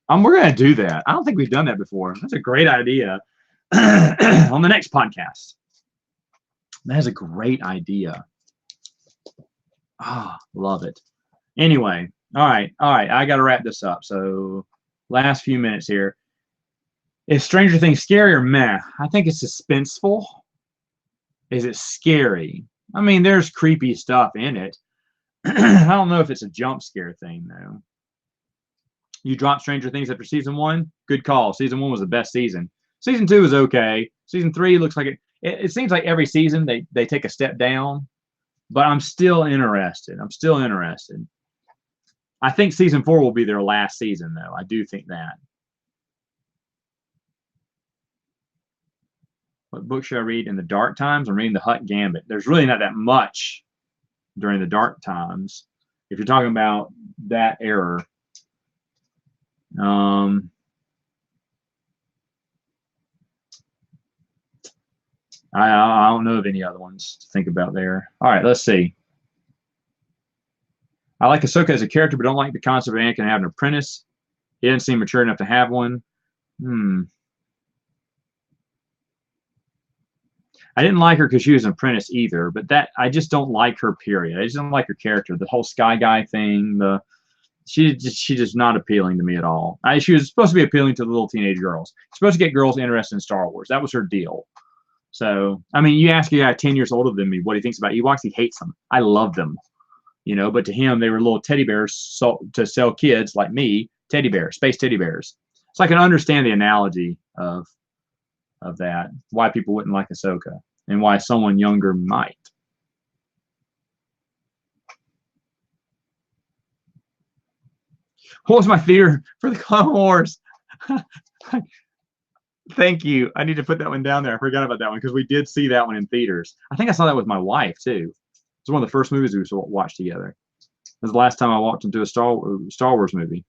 We're going to do that. I don't think we've done that before. That's a great idea. On the next podcast. That is a great idea. Ah, love it. Anyway, all right. I got to wrap this up. So, last few minutes here. Is Stranger Things scary or meh? I think it's suspenseful. Is it scary? I mean, there's creepy stuff in it. I don't know if it's a jump scare thing, though. You dropped Stranger Things after season 1? Good call. Season 1 was the best season. Season 2 is okay. Season 3 looks like it seems like every season they take a step down. But I'm still interested. I think season 4 will be their last season, though. I do think that. What book should I read in the dark times? I'm reading The Hutt Gambit. There's really not that much during the dark times. If you're talking about that era. I don't know of any other ones to think about there. All right, let's see. I like Ahsoka as a character, but don't like the concept of Anakin having an apprentice. He didn't seem mature enough to have one. I didn't like her because she was an apprentice either, but I just don't like her, period. I just don't like her character. The whole Sky Guy thing, she just not appealing to me at all. She was supposed to be appealing to the little teenage girls. Supposed to get girls interested in Star Wars. That was her deal. So, I mean, you ask a guy 10 years older than me what he thinks about Ewoks, he hates them. I love them. You know, but to him, they were little teddy bears to sell kids like me, teddy bears, space teddy bears. So I can understand the analogy of that, why people wouldn't like Ahsoka, and why someone younger might. What was my theater for the Clone Wars? Thank you. I need to put that one down there. I forgot about that one because we did see that one in theaters. I think I saw that with my wife too. It's one of the first movies we watched together. It was the last time I walked into a Star Wars movie.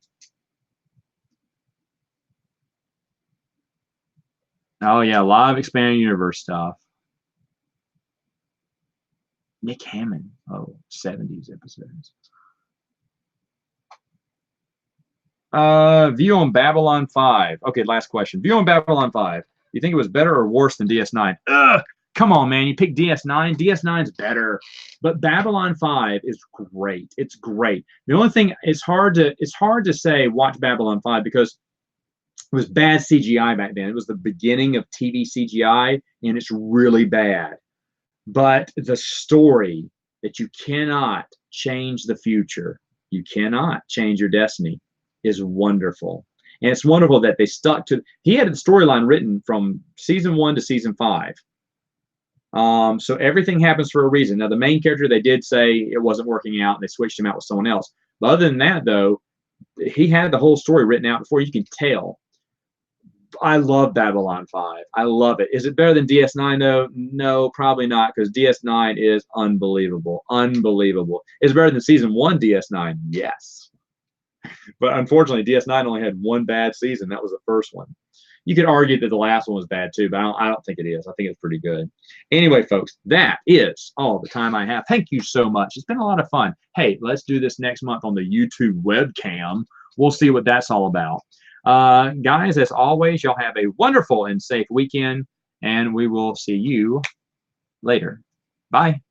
Oh yeah, live expanded universe stuff. Nick Hammond. Oh, 70s episodes. View on Babylon 5. Okay, last question. View on Babylon 5. You think it was better or worse than DS9? Ugh! Come on, man. You pick DS9. DS9's better. But Babylon 5 is great. It's great. The only thing, it's hard to say watch Babylon 5 because it was bad CGI back then. It was the beginning of TV CGI, and it's really bad. But the story that you cannot change the future, you cannot change your destiny, is wonderful. And it's wonderful that they stuck to, he had a storyline written from season 1 to season 5. So everything happens for a reason. Now, the main character, they did say it wasn't working out, and they switched him out with someone else. But other than that, though, he had the whole story written out before. You can tell. I love Babylon 5. I love it. Is it better than DS9, though? No, probably not, because DS9 is unbelievable. Unbelievable. Is it better than season 1 DS9? Yes. But unfortunately, DS9 only had one bad season. That was the first one. You could argue that the last one was bad too, but I don't think it is. I think it's pretty good. Anyway, folks, that is all the time I have. Thank you so much. It's been a lot of fun. Hey, let's do this next month on the YouTube webcam. We'll see what that's all about. Guys, as always, y'all have a wonderful and safe weekend, and we will see you later. Bye.